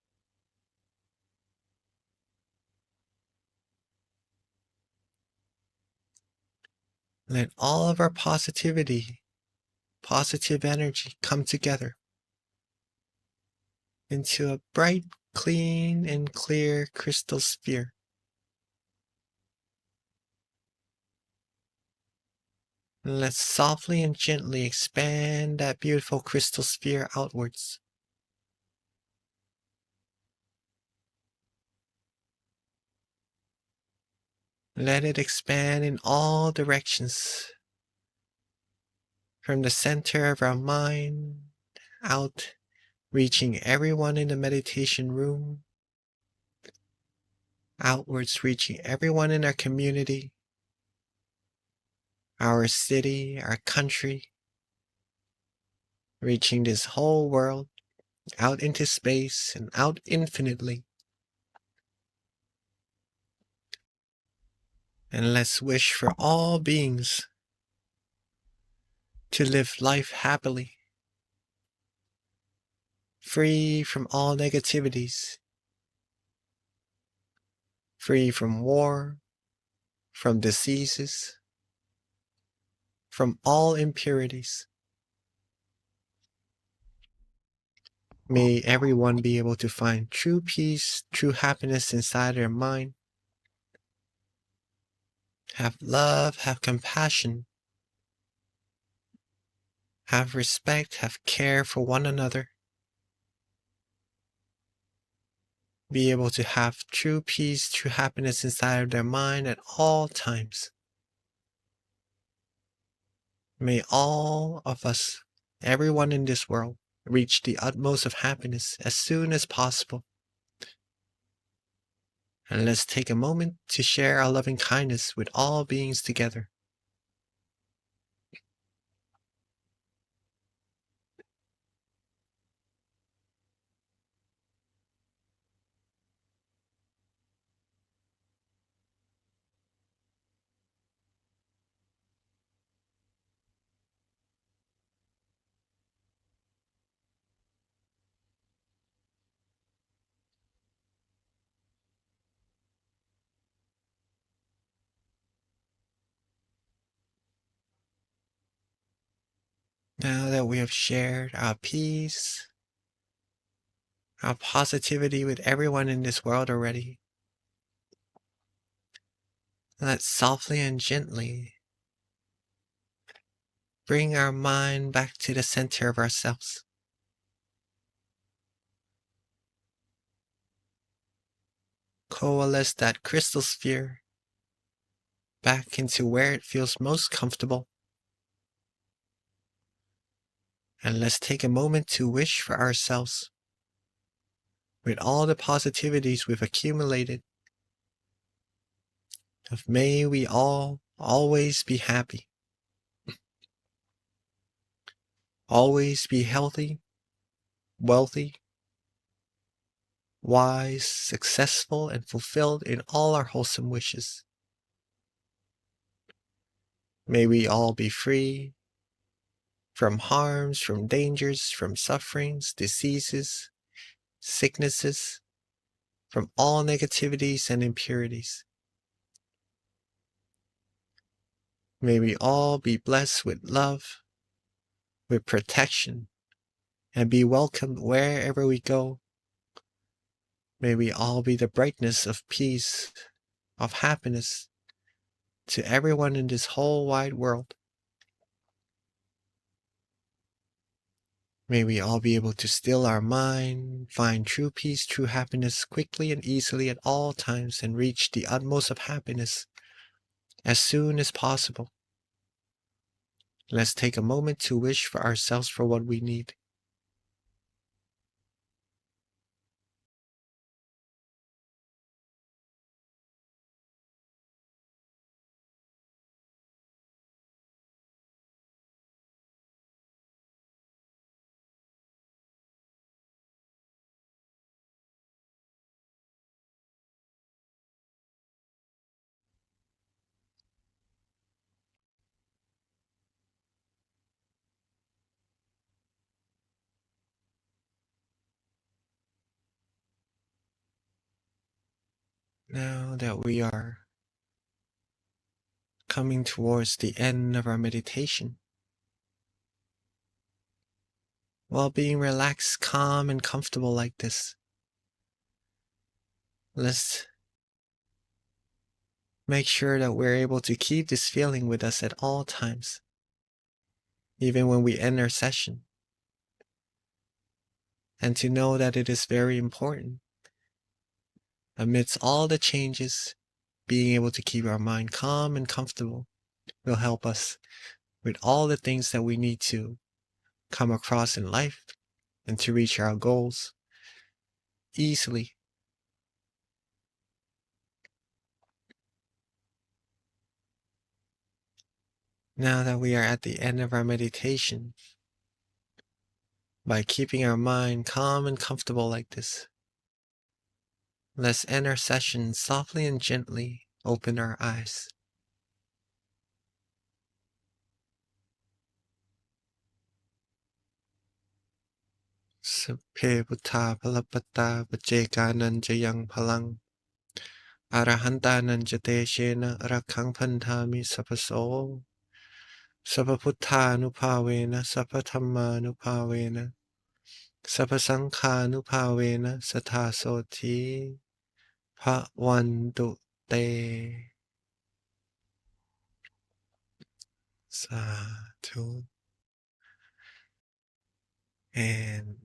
Let all of our positivity, positive energy come together into a bright, clean, and clear crystal sphere. And let's softly and gently expand that beautiful crystal sphere outwards. Let it expand in all directions, from the center of our mind out, reaching everyone in the meditation room, outwards reaching everyone in our community, our city, our country, reaching this whole world, out into space and out infinitely. And let's wish for all beings to live life happily, free from all negativities, free from war, from diseases, from all impurities. May everyone be able to find true peace, true happiness inside their mind. Have love, have compassion, have respect, have care for one another. Be able to have true peace, true happiness inside of their mind at all times. May all of us, everyone in this world, reach the utmost of happiness as soon as possible. And let's take a moment to share our loving kindness with all beings together. Now that we have shared our peace, our positivity with everyone in this world already, let's softly and gently bring our mind back to the center of ourselves. Coalesce that crystal sphere back into where it feels most comfortable. And let's take a moment to wish for ourselves, with all the positivities we've accumulated, of may we all always be happy, always be healthy, wealthy, wise, successful, and fulfilled in all our wholesome wishes. May we all be free from harms, from dangers, from sufferings, diseases, sicknesses, from all negativities and impurities. May we all be blessed with love, with protection, and be welcomed wherever we go. May we all be the brightness of peace, of happiness to everyone in this whole wide world. May we all be able to still our mind, find true peace, true happiness quickly and easily at all times, and reach the utmost of happiness as soon as possible. Let's take a moment to wish for ourselves for what we need. Now that we are coming towards the end of our meditation, while being relaxed, calm, and comfortable like this, let's make sure that we're able to keep this feeling with us at all times, even when we end our session, and to know that it is very important. Amidst all the changes, being able to keep our mind calm and comfortable will help us with all the things that we need to come across in life and to reach our goals easily. Now that we are at the end of our meditation, by keeping our mind calm and comfortable like this, let's end our session softly and gently. Open our eyes. Sapphe buddha palapata vajekanan jayang palang arahantanan jateshena rakhang pantami sapaso sapaputthanupavena sapathammanupavena sapasankhanupavena sathasoti bhavantu te. Sadhu. And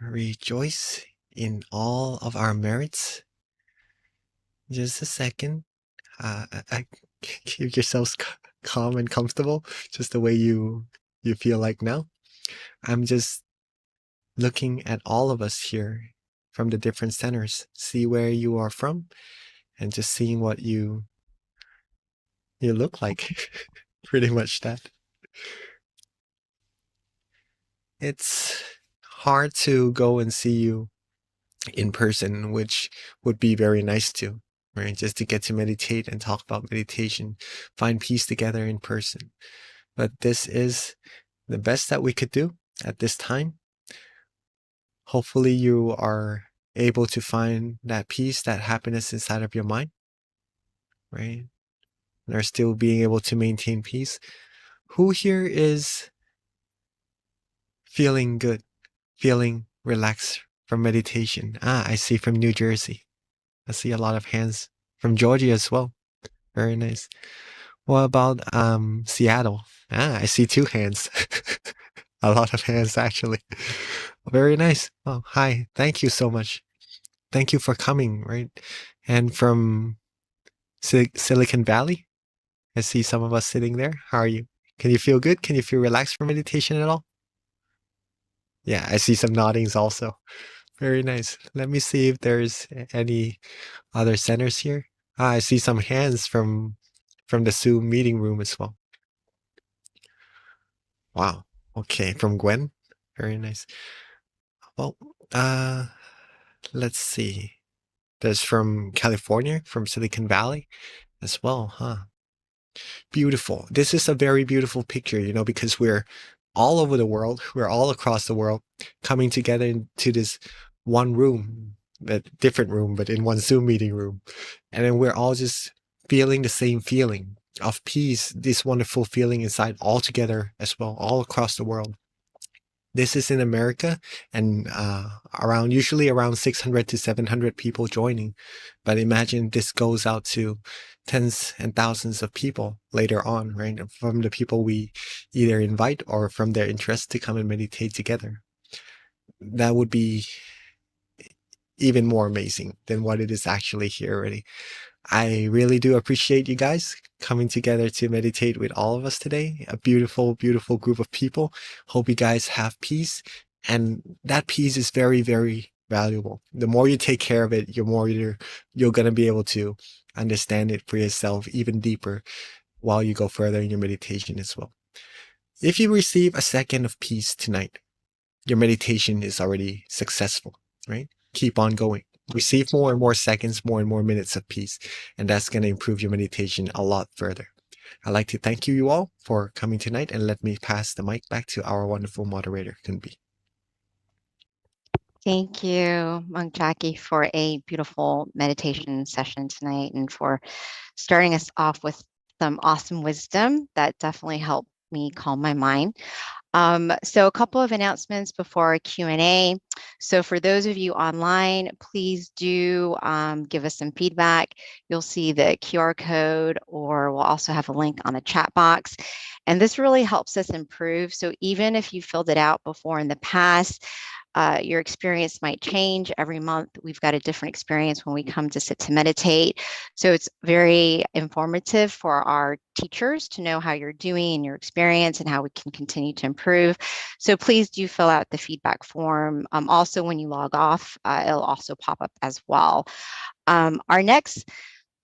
rejoice in all of our merits. Just a second. Keep yourselves calm and comfortable, just the way you feel like now. I'm just looking at all of us here from the different centers, see where you are from, and just seeing what you look like. Pretty much that. It's hard to go and see you in person, which would be very nice too, right? Just to get to meditate and talk about meditation, find peace together in person. But this is the best that we could do at this time. Hopefully you are able to find that peace, that happiness inside of your mind, right? And are still being able to maintain peace. Who here is feeling good, feeling relaxed from meditation? I see from New Jersey. I see a lot of hands from Georgia as well. Very nice. What about Seattle? I see 2 hands. A lot of hands actually. Very nice. Oh, hi. Thank you so much. Thank you for coming, right? And from Silicon Valley, I see some of us sitting there. How are you? Can you feel good? Can you feel relaxed from meditation at all? Yeah, I see some noddings also. Very nice. Let me see if there's any other centers here. I see some hands from the Zoom meeting room as well. Wow. Okay, from Gwen. Very nice. Well, let's see. There's from California, from Silicon Valley as well, huh? Beautiful. This is a very beautiful picture, because we're all over the world. We're all across the world coming together into this one room, a different room, but in one Zoom meeting room. And then we're all just feeling the same feeling. of peace, this wonderful feeling inside all together as well, all across the world. This is in America, and usually around 600 to 700 people joining. But imagine this goes out to tens and thousands of people later on, right? From the people we either invite or from their interest to come and meditate together. That would be even more amazing than what it is actually here already. I really do appreciate you guys coming together to meditate with all of us today. A beautiful, beautiful group of people. Hope you guys have peace. And that peace is very, very valuable. The more you take care of it, the more you're going to be able to understand it for yourself even deeper while you go further in your meditation as well. If you receive a second of peace tonight, your meditation is already successful, right? Keep on going. Receive more and more seconds, more and more minutes of peace, and that's going to improve your meditation a lot further. I'd like to thank you all for coming tonight, and let me pass the mic back to our wonderful moderator, Kunbi. Thank you, Monk Jackie, for a beautiful meditation session tonight and for starting us off with some awesome wisdom that definitely helped me calm my mind. So a couple of announcements before our Q&A. So for those of you online, please do give us some feedback. You'll see the QR code, or we'll also have a link on the chat box. And this really helps us improve. So even if you filled it out before in the past, your experience might change every month. We've got a different experience when we come to sit to meditate. So it's very informative for our teachers to know how you're doing in your experience and how we can continue to improve. So please do fill out the feedback form. Also, when you log off, it'll also pop up as well. Our next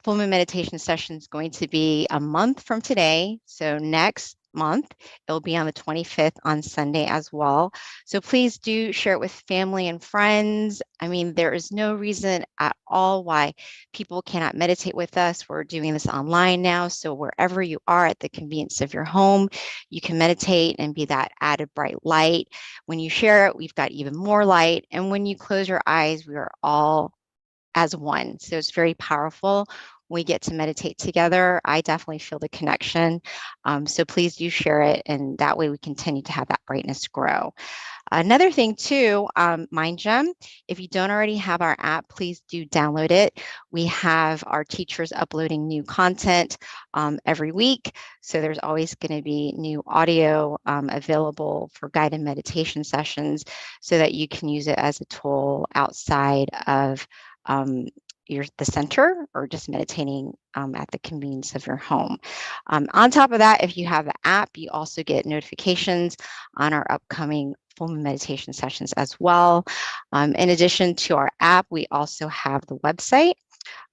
full moon meditation session is going to be a month from today. So next month, it'll be on the 25th on Sunday as well. So please do share it with family and friends. I mean, there is no reason at all why people cannot meditate with us. We're doing this online now. So wherever you are at the convenience of your home, you can meditate and be that added bright light. When you share it, we've got even more light. And when you close your eyes, we are all as one. So it's very powerful. We get to meditate together. I definitely feel the connection. So please do share it, and that way we continue to have that brightness grow. Another thing too, MindGem, if you don't already have our app, please do download it. We have our teachers uploading new content every week. So there's always going to be new audio available for guided meditation sessions so that you can use it as a tool outside of the center, or just meditating at the convenience of your home. On top of that, if you have the app, you also get notifications on our upcoming full moon meditation sessions as well. In addition to our app, we also have the website,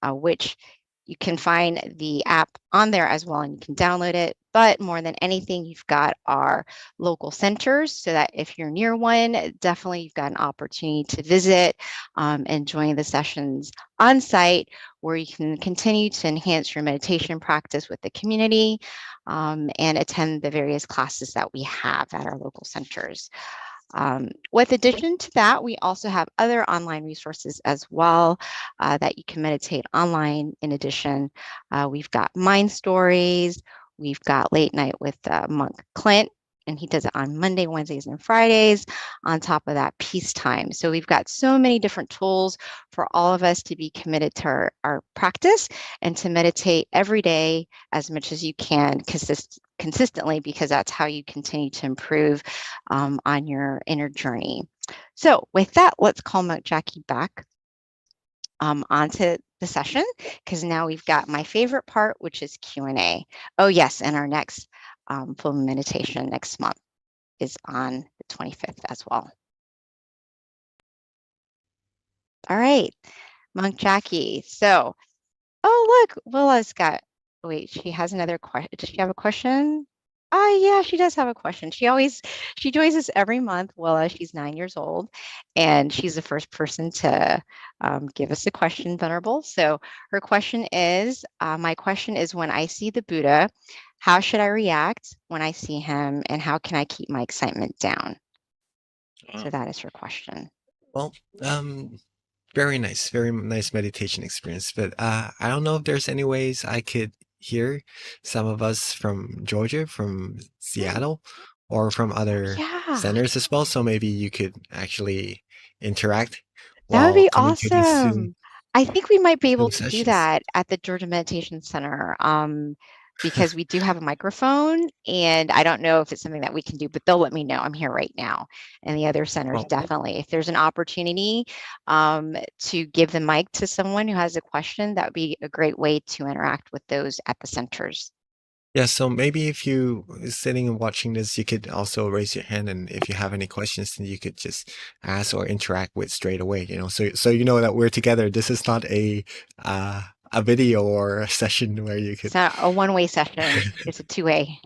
which you can find the app on there as well, and you can download it. But more than anything, you've got our local centers, so that if you're near one, definitely you've got an opportunity to visit and join the sessions on site, where you can continue to enhance your meditation practice with the community and attend the various classes that we have at our local centers. With addition to that, we also have other online resources as well that you can meditate online. In addition, we've got Mind Stories, we've got Late Night with Monk Clint, and he does it on Monday, Wednesdays, and Fridays. On top of that, Peace Time. So we've got so many different tools for all of us to be committed to our practice and to meditate every day as much as you can consistently, because that's how you continue to improve on your inner journey. So with that, let's call Monk Jackie back onto the session, because now we've got my favorite part, which is Q&A. Oh yes, and our next full meditation next month is on the 25th as well. All right, Monk Jackie. So, oh look, Willa's got, wait, she has another question. Does she have a question? Oh yeah, she does have a question. She joins us every month. Willa, she's 9 years old, and she's the first person to give us a question, Venerable. So her question is, my question is, when I see the Buddha, how should I react when I see him, and how can I keep my excitement down? So that is her question. Well, very nice meditation experience. But I don't know if there's any ways I could here, some of us from Georgia, from Hmm. Seattle, or from Oh, other yeah. centers as well. So maybe you could actually interact That would while be coming to these awesome. I think we might be able Zoom to do sessions. that at the Georgia Meditation Center, because we do have a microphone, and I don't know if it's something that we can do, but they'll let me know. I'm here right now, and the other centers Well, definitely. If there's an opportunity to give the mic to someone who has a question, that would be a great way to interact with those at the centers. yeah, so maybe if you sitting and watching this, you could also raise your hand, and if you have any questions, then you could just ask or interact with straight away, so you know that we're together. This is not a video or a session where you It's could not a one-way session, it's a two-way.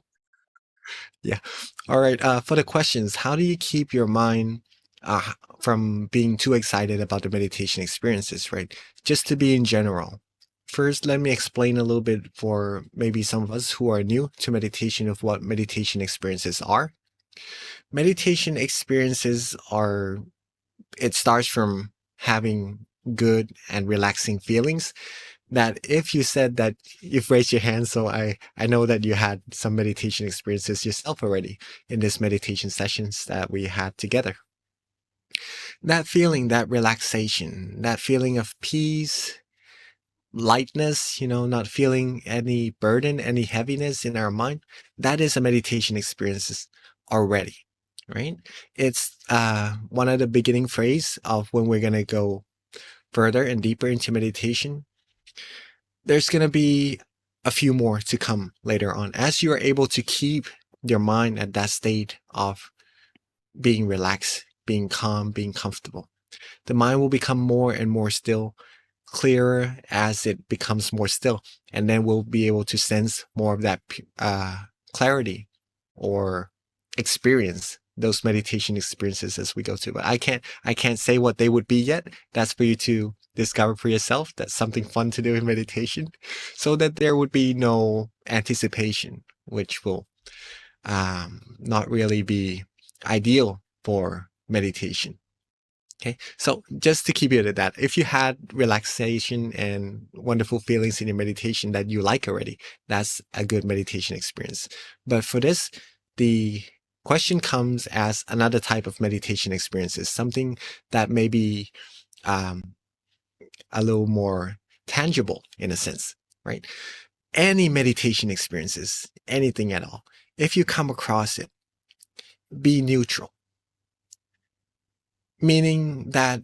yeah. All right, for the questions, how do you keep your mind uh, from being too excited about the meditation experiences, right? Just to be in general. First, let me explain a little bit for maybe some of us who are new to meditation of what meditation experiences are. Meditation experiences are, it starts from having good and relaxing feelings that if you said that you've raised your hand, so I know that you had some meditation experiences yourself already in this meditation sessions that we had together. That feeling, that relaxation, that feeling of peace, lightness, not feeling any burden, any heaviness in our mind, that is a meditation experiences already, right? It's one of the beginning phrase of when we're gonna go further and deeper into meditation. There's gonna be a few more to come later on as you are able to keep your mind at that state of being relaxed, being calm, being comfortable. The mind will become more and more still, clearer as it becomes more still, and then we'll be able to sense more of that clarity or experience those meditation experiences as we go to. But I can't say what they would be yet. That's for you to discover for yourself. That's something fun to do in meditation, so that there would be no anticipation, which will not really be ideal for meditation. Okay, so just to keep it at that, if you had relaxation and wonderful feelings in your meditation that you like already, that's a good meditation experience. But for this, the question comes as another type of meditation experiences, something that may be um, a little more tangible in a sense, right? Any meditation experiences, anything at all, if you come across it, be neutral, meaning that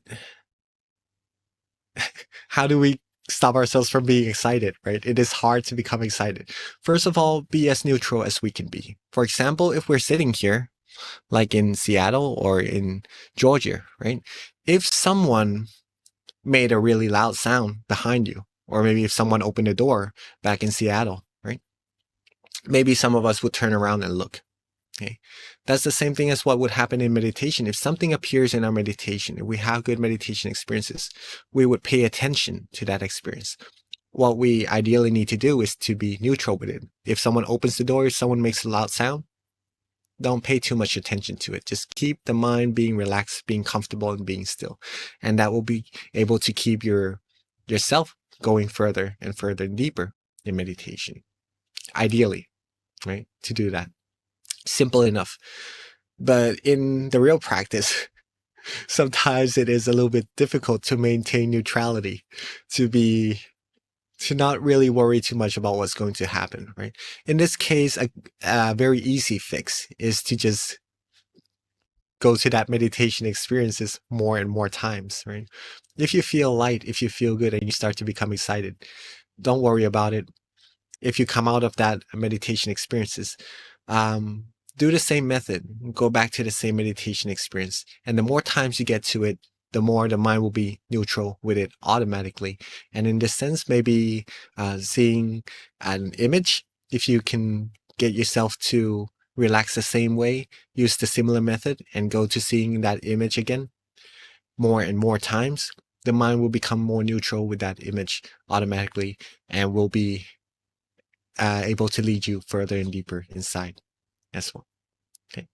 how do we stop ourselves from being excited, right? It is hard to become excited. First of all, be as neutral as we can be. For example, if we're sitting here, like in Seattle or in Georgia, right? If someone made a really loud sound behind you, or maybe if someone opened a door back in Seattle, right? Maybe some of us would turn around and look. Okay. That's the same thing as what would happen in meditation. If something appears in our meditation, if we have good meditation experiences, we would pay attention to that experience. What we ideally need to do is to be neutral with it. If someone opens the door, if someone makes a loud sound, don't pay too much attention to it. Just keep the mind being relaxed, being comfortable, and being still. And that will be able to keep yourself going further and further and deeper in meditation. Ideally, right? To do that. Simple enough. But in the real practice, sometimes it is a little bit difficult to maintain neutrality, to be to not really worry too much about what's going to happen, right? In this case, a very easy fix is to just go to that meditation experiences more and more times, right? If you feel light, if you feel good and you start to become excited, don't worry about it. If you come out of that meditation experiences, um, do the same method, go back to the same meditation experience. And the more times you get to it, the more the mind will be neutral with it automatically. And in this sense, maybe seeing an image, if you can get yourself to relax the same way, use the similar method and go to seeing that image again more and more times, the mind will become more neutral with that image automatically and will be able to lead you further and deeper inside as well. Okay.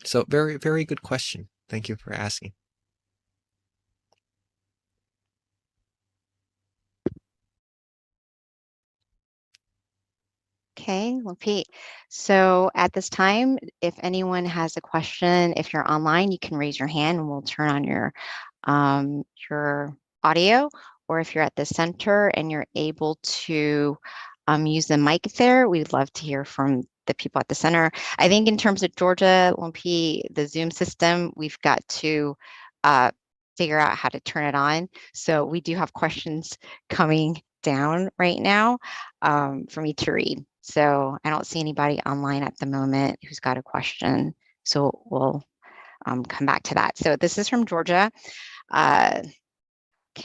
So very, very good question. Thank you for asking. Okay, well, Pete. So at this time, if anyone has a question, if you're online, you can raise your hand and we'll turn on your audio. Or if you're at the center and you're able to use the mic there, we'd love to hear from the people at the center. I think in terms of Georgia, Lumpy, the Zoom system, we've got to uh, figure out how to turn it on. So we do have questions coming down right now for me to read. So I don't see anybody online at the moment who's got a question. So we'll come back to that. So this is from Georgia. Okay,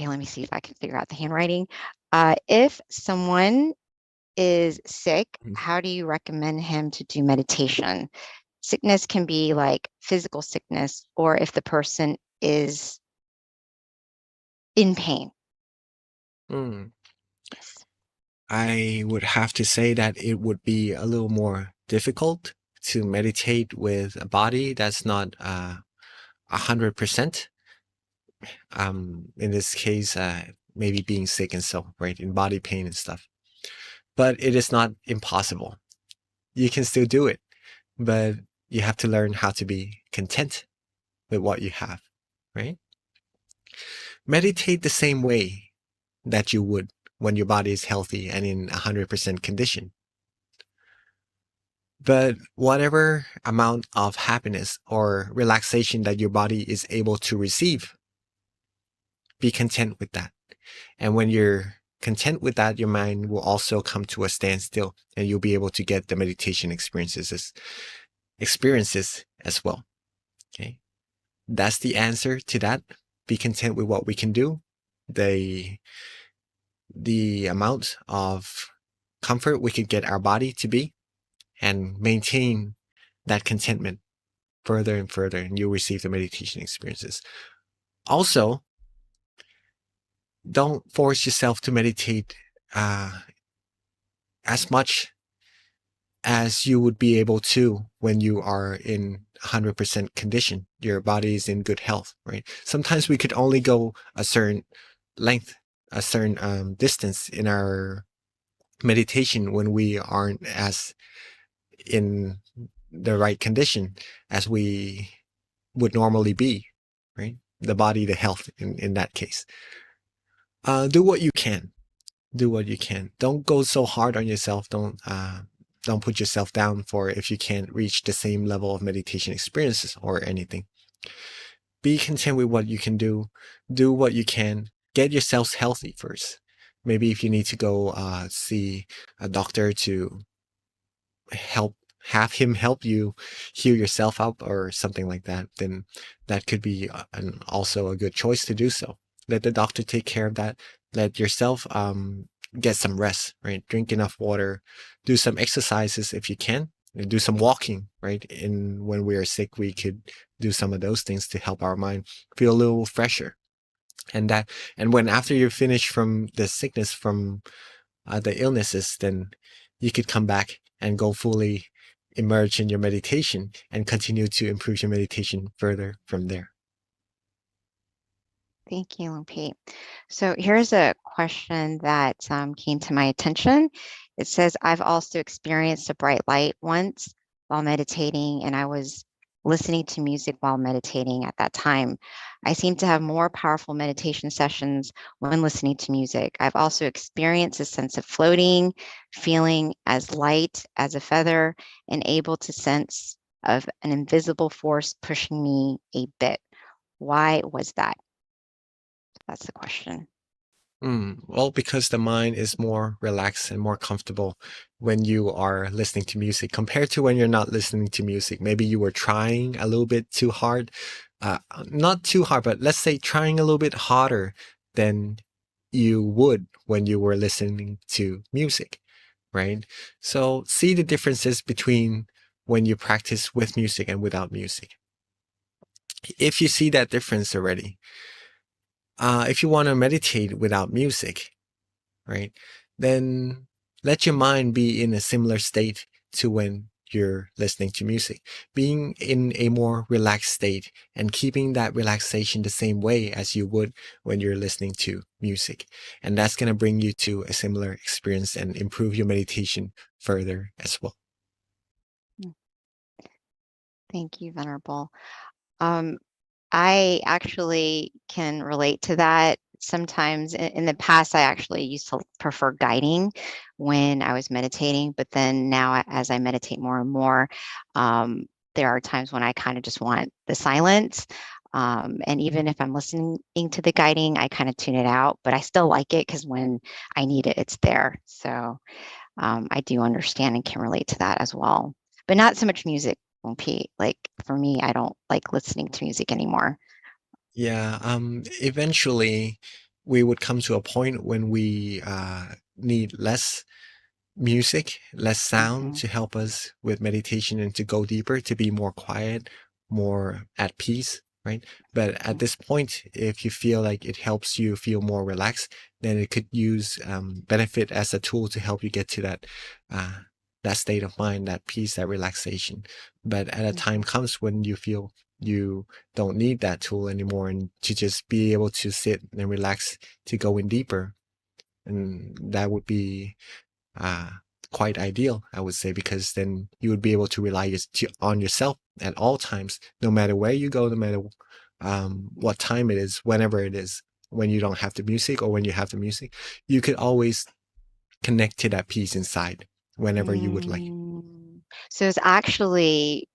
let me see if I can figure out the handwriting. If someone is sick, Mhm. how do you recommend him to do meditation? Sickness can be like physical sickness, or if the person is in pain. Mm. Yes. I would have to say that it would be a little more difficult to meditate with a body that's not 100%. In this case, maybe being sick and so, right, in body pain and stuff. But it is not impossible. You can still do it, but you have to learn how to be content with what you have, right? Meditate the same way that you would when your body is healthy and in 100% condition. But whatever amount of happiness or relaxation that your body is able to receive, be content with that. And when you're content with that, your mind will also come to a standstill and you'll be able to get the meditation experiences as well. Okay. That's the answer to that. Be content with what we can do. The amount of comfort we can get our body to be and maintain that contentment further and further, and you'll receive the meditation experiences. Also, don't force yourself to meditate as much as you would be able to when you are in 100% condition. Your body is in good health, right? Sometimes we could only go a certain length, a certain distance in our meditation when we aren't as in the right condition as we would normally be, right? The body, the health in that case. Do what you can. Do what you can. Don't go so hard on yourself. Don't put yourself down for if you can't reach the same level of meditation experiences or anything. Be content with what you can do. Do what you can. Get yourselves healthy first. Maybe if you need to go see a doctor to have him help you heal yourself up or something like that, then that could be also a good choice to do so. Let the doctor take care of that. Let yourself get some rest, right? Drink enough water, do some exercises if you can, and do some walking, right? And when we are sick, we could do some of those things to help our mind feel a little fresher. And when after you're finished from the sickness, from the illnesses, then you could come back and go fully immerse in your meditation and continue to improve your meditation further from there. Thank you, Lumpy. So here's a question that came to my attention. It says, I've also experienced a bright light once while meditating, and I was listening to music while meditating at that time. I seem to have more powerful meditation sessions when listening to music. I've also experienced a sense of floating, feeling as light as a feather, and able to sense of an invisible force pushing me a bit. Why was that? That's the question. Well, because the mind is more relaxed and more comfortable when you are listening to music compared to when you're not listening to music. Maybe you were trying a little bit too hard, not too hard, but let's say trying a little bit harder than you would when you were listening to music, right? So see the differences between when you practice with music and without music. If you see that difference already, if you want to meditate without music, right, then let your mind be in a similar state to when you're listening to music. Being in a more relaxed state and keeping that relaxation the same way as you would when you're listening to music. And that's going to bring you to a similar experience and improve your meditation further as well. Thank you, Venerable. I actually can relate to that. Sometimes in the past, I actually used to prefer guiding when I was meditating, but then now as I meditate more and more, there are times when I kind of just want the silence. And even if I'm listening to the guiding, I kind of tune it out, but I still like it because when I need it, it's there. So I do understand and can relate to that as well, but not so much music. Pete, like for me, I don't like listening to music anymore. Yeah, eventually we would come to a point when we need less music, less sound Hmm. to help us with meditation and to go deeper, to be more quiet, more at peace, right? But at this point, if you feel like it helps you feel more relaxed, then it could use benefit as a tool to help you get to uh, that state of mind, that peace, that relaxation. But at a time comes when you feel you don't need that tool anymore, and to just be able to sit and relax to go in deeper, and that would be uh, quite ideal, I would say, because then you would be able to rely on yourself at all times, no matter where you go, no matter what time it is, whenever it is, when you don't have the music or when you have the music, you could always connect to that peace inside whenever you would like. So it's actually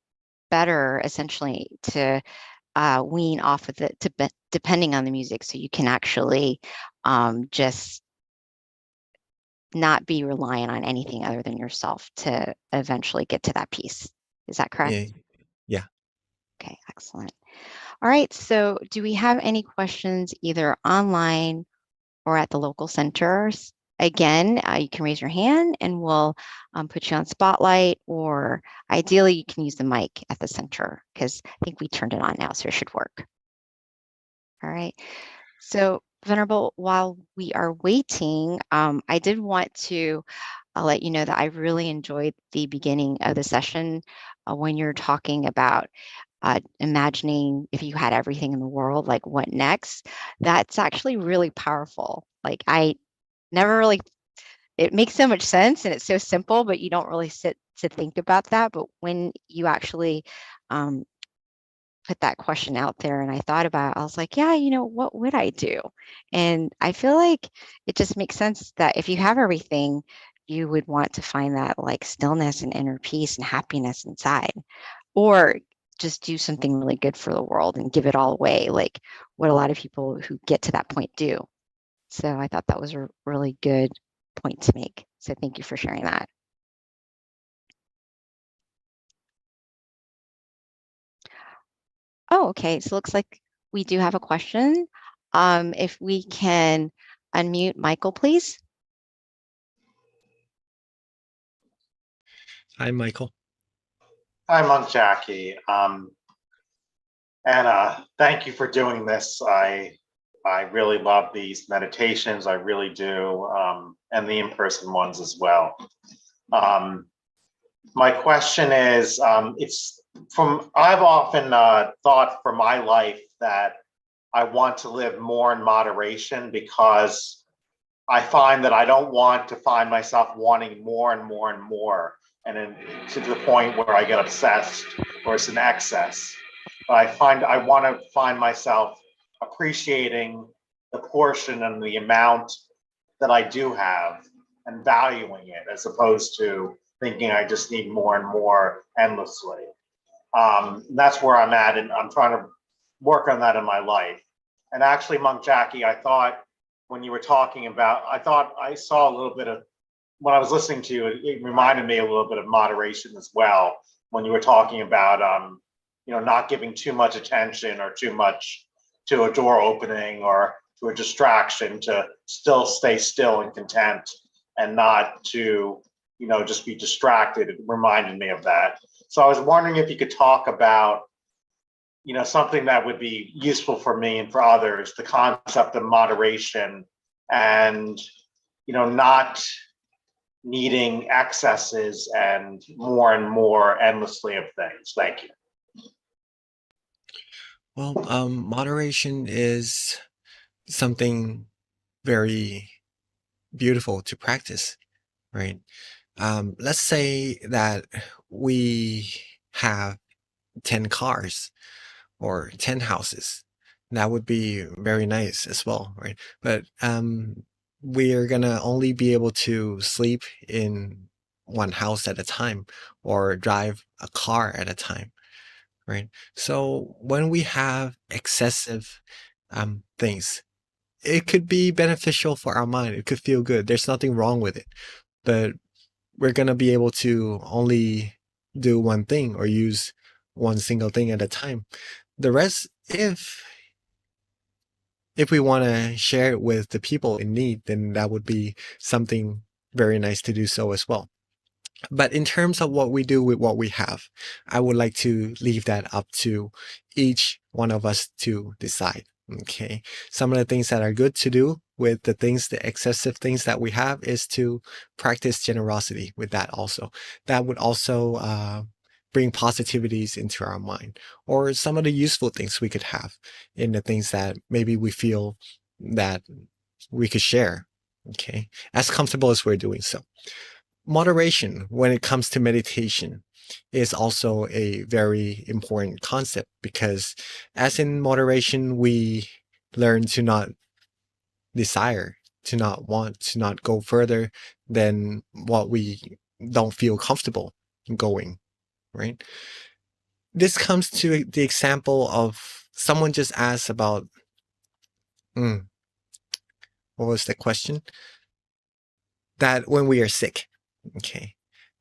better essentially to wean off of it depending on the music, so you can actually just not be reliant on anything other than yourself to eventually get to that peace. Is that correct? Yeah, yeah. Okay, excellent. All right, so do we have any questions either online or at the local centers? Again, you can raise your hand and we'll put you on spotlight, or ideally you can use the mic at the center because I think we turned it on now, so it should work. All right. So, Venerable, while we are waiting, I did want to let you know that I really enjoyed the beginning of the session when you're talking about imagining if you had everything in the world, like what next? That's actually really powerful. Like, I never really, it makes so much sense and it's so simple, but you don't really sit to think about that. But when you actually um, put that question out there and I thought about it, I was like, yeah, what would I do? And I feel like it just makes sense that if you have everything, you would want to find that like stillness and inner peace and happiness inside, or just do something really good for the world and give it all away, like what a lot of people who get to that point do. So I thought that was a really good point to make. So thank you for sharing that. Oh, okay. So it looks like we do have a question. If we can unmute Michael, please. Hi, Michael. Hi, Monk Jackie. Thank you for doing this. I really love these meditations. I really do, and the in-person ones as well. My question is, I've often thought for my life that I want to live more in moderation because I find that I don't want to find myself wanting more and more and more, and then to the point where I get obsessed or it's an excess. But I want to find myself appreciating the portion and the amount that I do have and valuing it, as opposed to thinking I just need more and more endlessly. That's where I'm at, and I'm trying to work on that in my life. And actually, Monk Jackie, I thought when you were talking about, I thought I saw a little bit of, when I was listening to you, it reminded me a little bit of moderation as well. When you were talking about, not giving too much attention or too much to a door opening or to a distraction, to still stay still and content and not to, just be distracted. It reminded me of that. So I was wondering if you could talk about, something that would be useful for me and for others, the concept of moderation and, not needing excesses and more endlessly of things. Thank you. Well, moderation is something very beautiful to practice, right? Let's say that we have 10 cars or 10 houses. That would be very nice as well, right? But we're gonna only be able to sleep in one house at a time or drive a car at a time, right? So when we have excessive things, it could be beneficial for our mind. It could feel good. There's nothing wrong with it. But we're going to be able to only do one thing or use one single thing at a time. The rest, if we want to share it with the people in need, then that would be something very nice to do so as well. But in terms of what we do with what we have, I would like to leave that up to each one of us to decide. Okay. Some of the things that are good to do with the excessive things that we have is to practice generosity with that also. That would also bring positivities into our mind, or some of the useful things we could have in the things that maybe we feel that we could share. Okay. As comfortable as we're doing so. Moderation when it comes to meditation is also a very important concept, because as in moderation, we learn to not desire, to not want, to not go further than what we don't feel comfortable going, right? This comes to the example of someone just asked about, what was the question? That when we are sick, okay,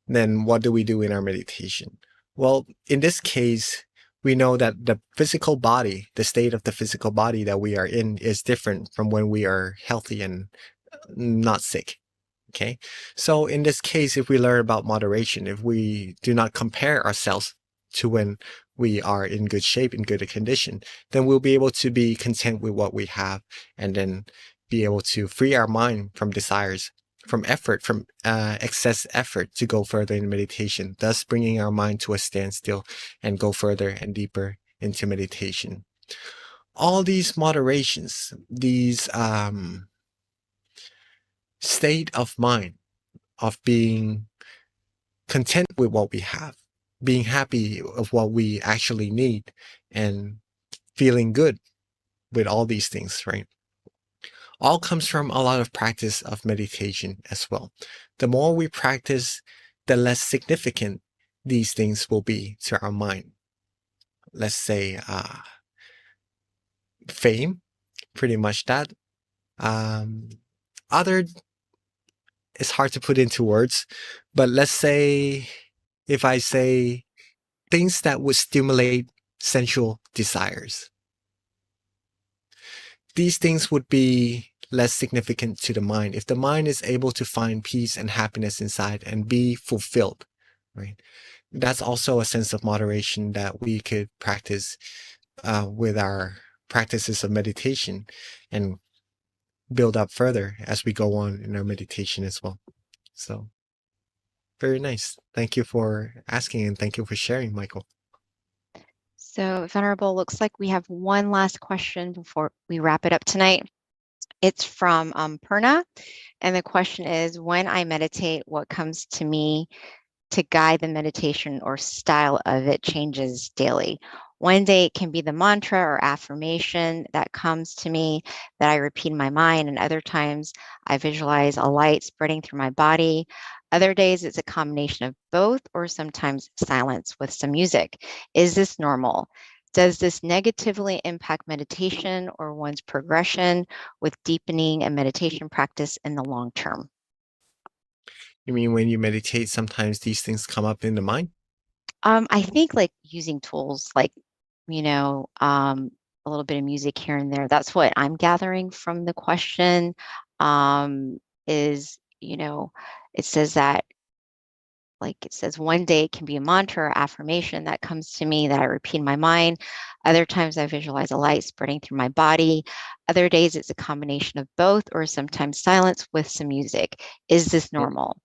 then what do we do in our meditation? Well, in this case, we know that the physical body, the state of the physical body that we are in is different from when we are healthy and not sick. Okay. So in this case, if we learn about moderation, if we do not compare ourselves to when we are in good shape, in good condition, then we'll be able to be content with what we have, and then be able to free our mind from desires, from effort, from excess effort to go further in meditation, thus bringing our mind to a standstill and go further and deeper into meditation. All these moderations, these state of mind of being content with what we have, being happy of what we actually need, and feeling good with all these things, right? All comes from a lot of practice of meditation as well. The more we practice, the less significant these things will be to our mind. Let's say fame, pretty much that. Other, it's hard to put into words, but let's say if I say things that would stimulate sensual desires, these things would be less significant to the mind if the mind is able to find peace and happiness inside and be fulfilled, right? That's also a sense of moderation that we could practice with our practices of meditation, and build up further as we go on in our meditation as well. So very nice. Thank you for asking, and thank you for sharing, Michael. So, Venerable, looks like we have one last question before we wrap it up tonight. It's from Purna, and the question is, when I meditate, what comes to me to guide the meditation or style of it changes daily? One day it can be the mantra or affirmation that comes to me that I repeat in my mind, and other times I visualize a light spreading through my body. Other days it's a combination of both, or sometimes silence with some music. Is this normal? Does this negatively impact meditation or one's progression with deepening a meditation practice in the long term? You mean when you meditate, sometimes these things come up in the mind? I think like using tools like, a little bit of music here and there. That's what I'm gathering from the question. Is, it says that, like it says, one day it can be a mantra or affirmation that comes to me that I repeat in my mind. Other times I visualize a light spreading through my body. Other days it's a combination of both, or sometimes silence with some music. Is this normal?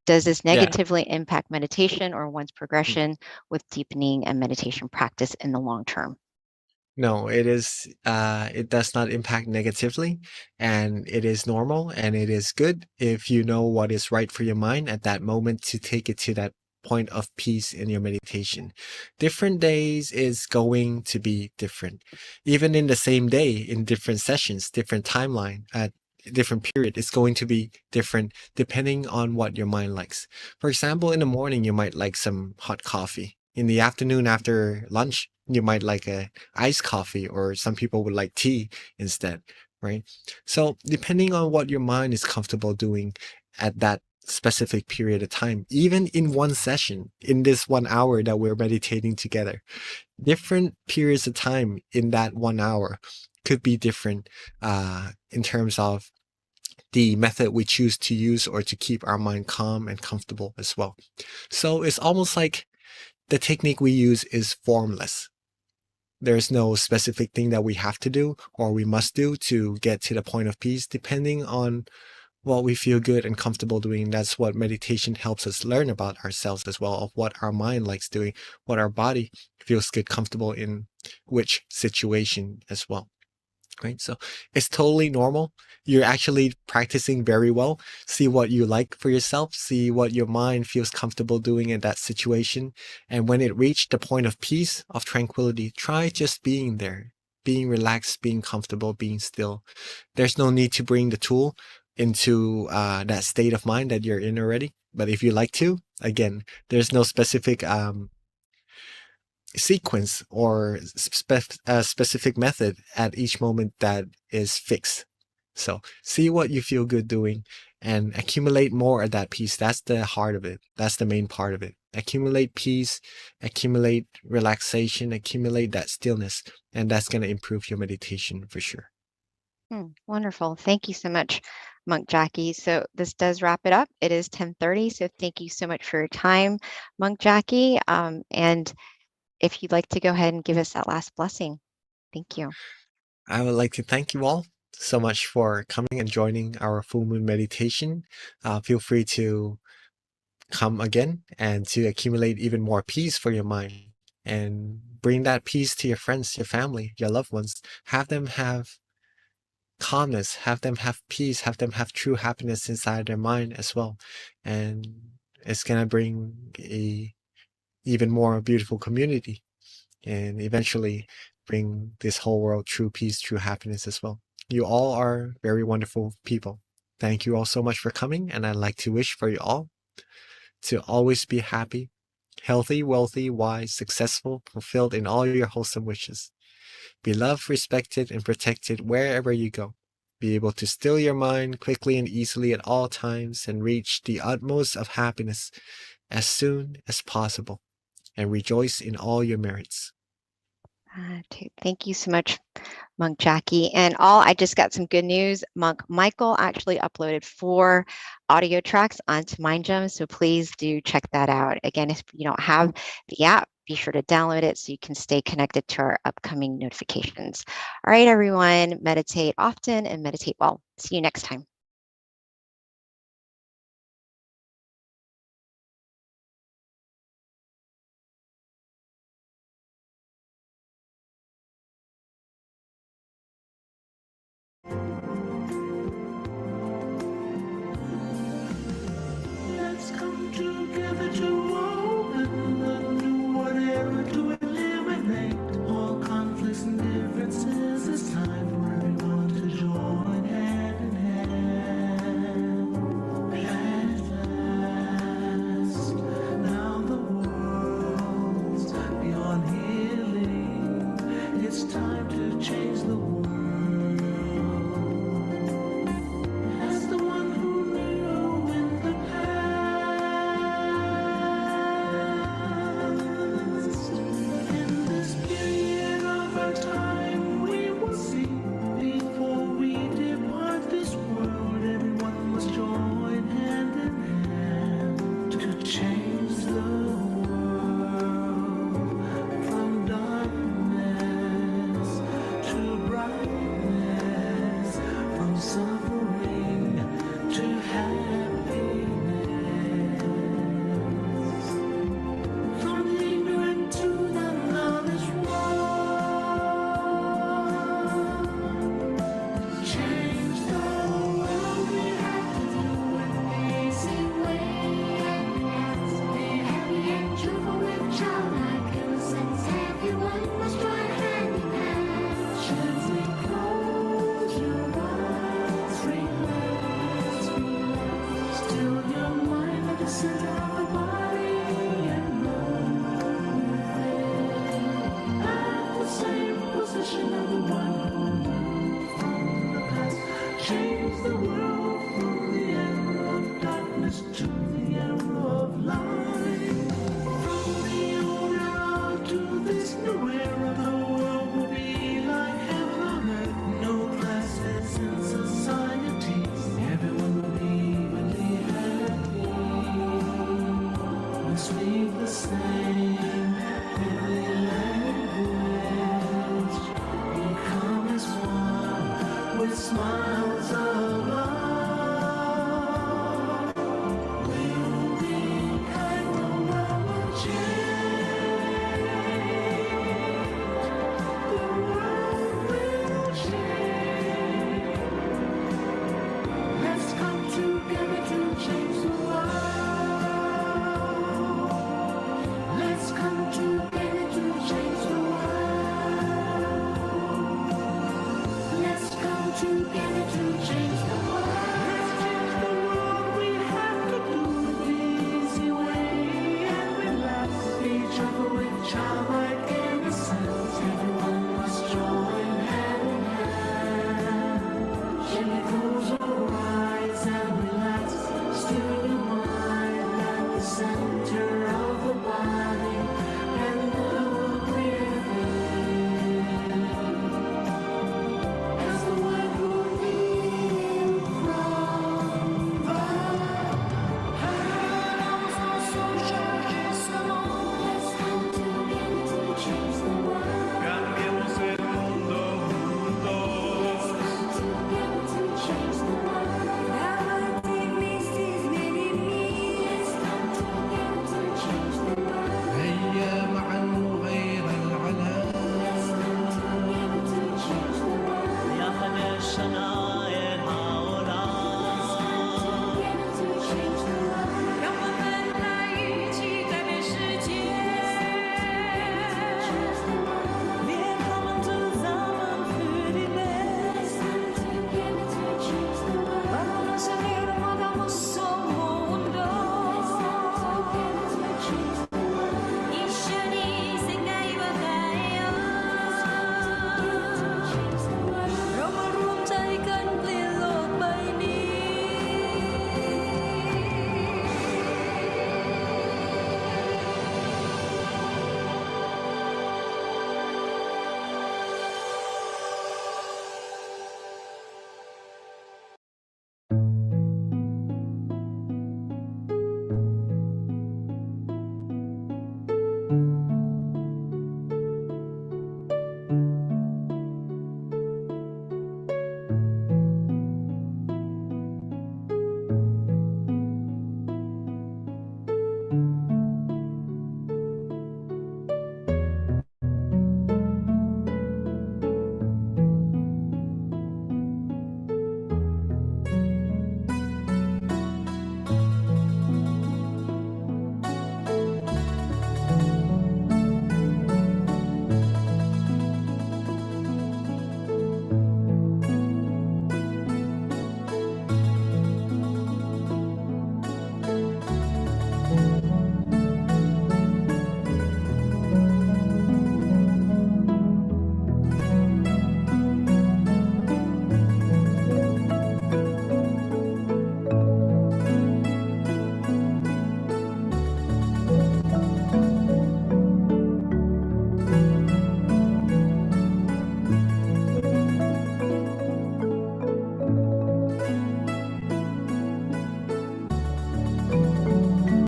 Does this Yeah. negatively impact meditation or one's progression with deepening a meditation practice in the long term? No, it does not impact negatively, and it is normal, and it is good if you know what is right for your mind at that moment to take it to that point of peace in your meditation. Different days is going to be different. Even in the same day, in different sessions, different timeline, at different period, it's going to be different depending on what your mind likes. For example, in the morning, you might like some hot coffee. In the afternoon after lunch, you might like a iced coffee, or some people would like tea instead, right? So depending on what your mind is comfortable doing at that specific period of time, even in one session, in this 1 hour that we're meditating together, different periods of time in that 1 hour could be different in terms of the method we choose to use or to keep our mind calm and comfortable as well. So it's almost like the technique we use is formless. There's no specific thing that we have to do or we must do to get to the point of peace, depending on what we feel good and comfortable doing. That's what meditation helps us learn about ourselves as well, of what our mind likes doing, what our body feels good, comfortable in which situation as well. Right? So it's totally normal. You're actually practicing very well. See what you like for yourself. See what your mind feels comfortable doing in that situation. And when it reached the point of peace, of tranquility, try just being there, being relaxed, being comfortable, being still. There's no need to bring the tool into that state of mind that you're in already. But if you like to, again, there's no specific sequence or specific method at each moment that is fixed. So see what you feel good doing and accumulate more of that peace. That's the heart of it. That's the main part of it. Accumulate peace, accumulate relaxation, accumulate that stillness, and that's going to improve your meditation for sure. Wonderful. Thank you so much, Monk Jackie. So this does wrap it up. It is 10:30. So thank you so much for your time, Monk Jackie. And if you'd like to go ahead and give us that last blessing. Thank you. I would like to thank you all so much for coming and joining our full moon meditation. Feel free to come again and to accumulate even more peace for your mind and bring that peace to your friends, your family, your loved ones. Have them have calmness, have them have peace, have them have true happiness inside their mind as well. And it's going to bring a even more beautiful community and eventually bring this whole world true peace, true happiness as well. You all are very wonderful people. Thank you all so much for coming, and I'd like to wish for you all to always be happy, healthy, wealthy, wise, successful, fulfilled in all your wholesome wishes. Be loved, respected, and protected wherever you go. Be able to still your mind quickly and easily at all times and reach the utmost of happiness as soon as possible, and rejoice in all your merits. Thank you so much, Monk Jackie. And I just got some good news. Monk Michael actually uploaded 4 audio tracks onto MindGem, so please do check that out. Again, if you don't have the app, be sure to download it so you can stay connected to our upcoming notifications. All right, everyone, meditate often and meditate well. See you next time. Let's come together to open the new whatever to eliminate all conflicts and differences. It's time for everyone to join hand in hand. At last, now the world's beyond healing. It's time to change the world. As the one who knew in the past. the world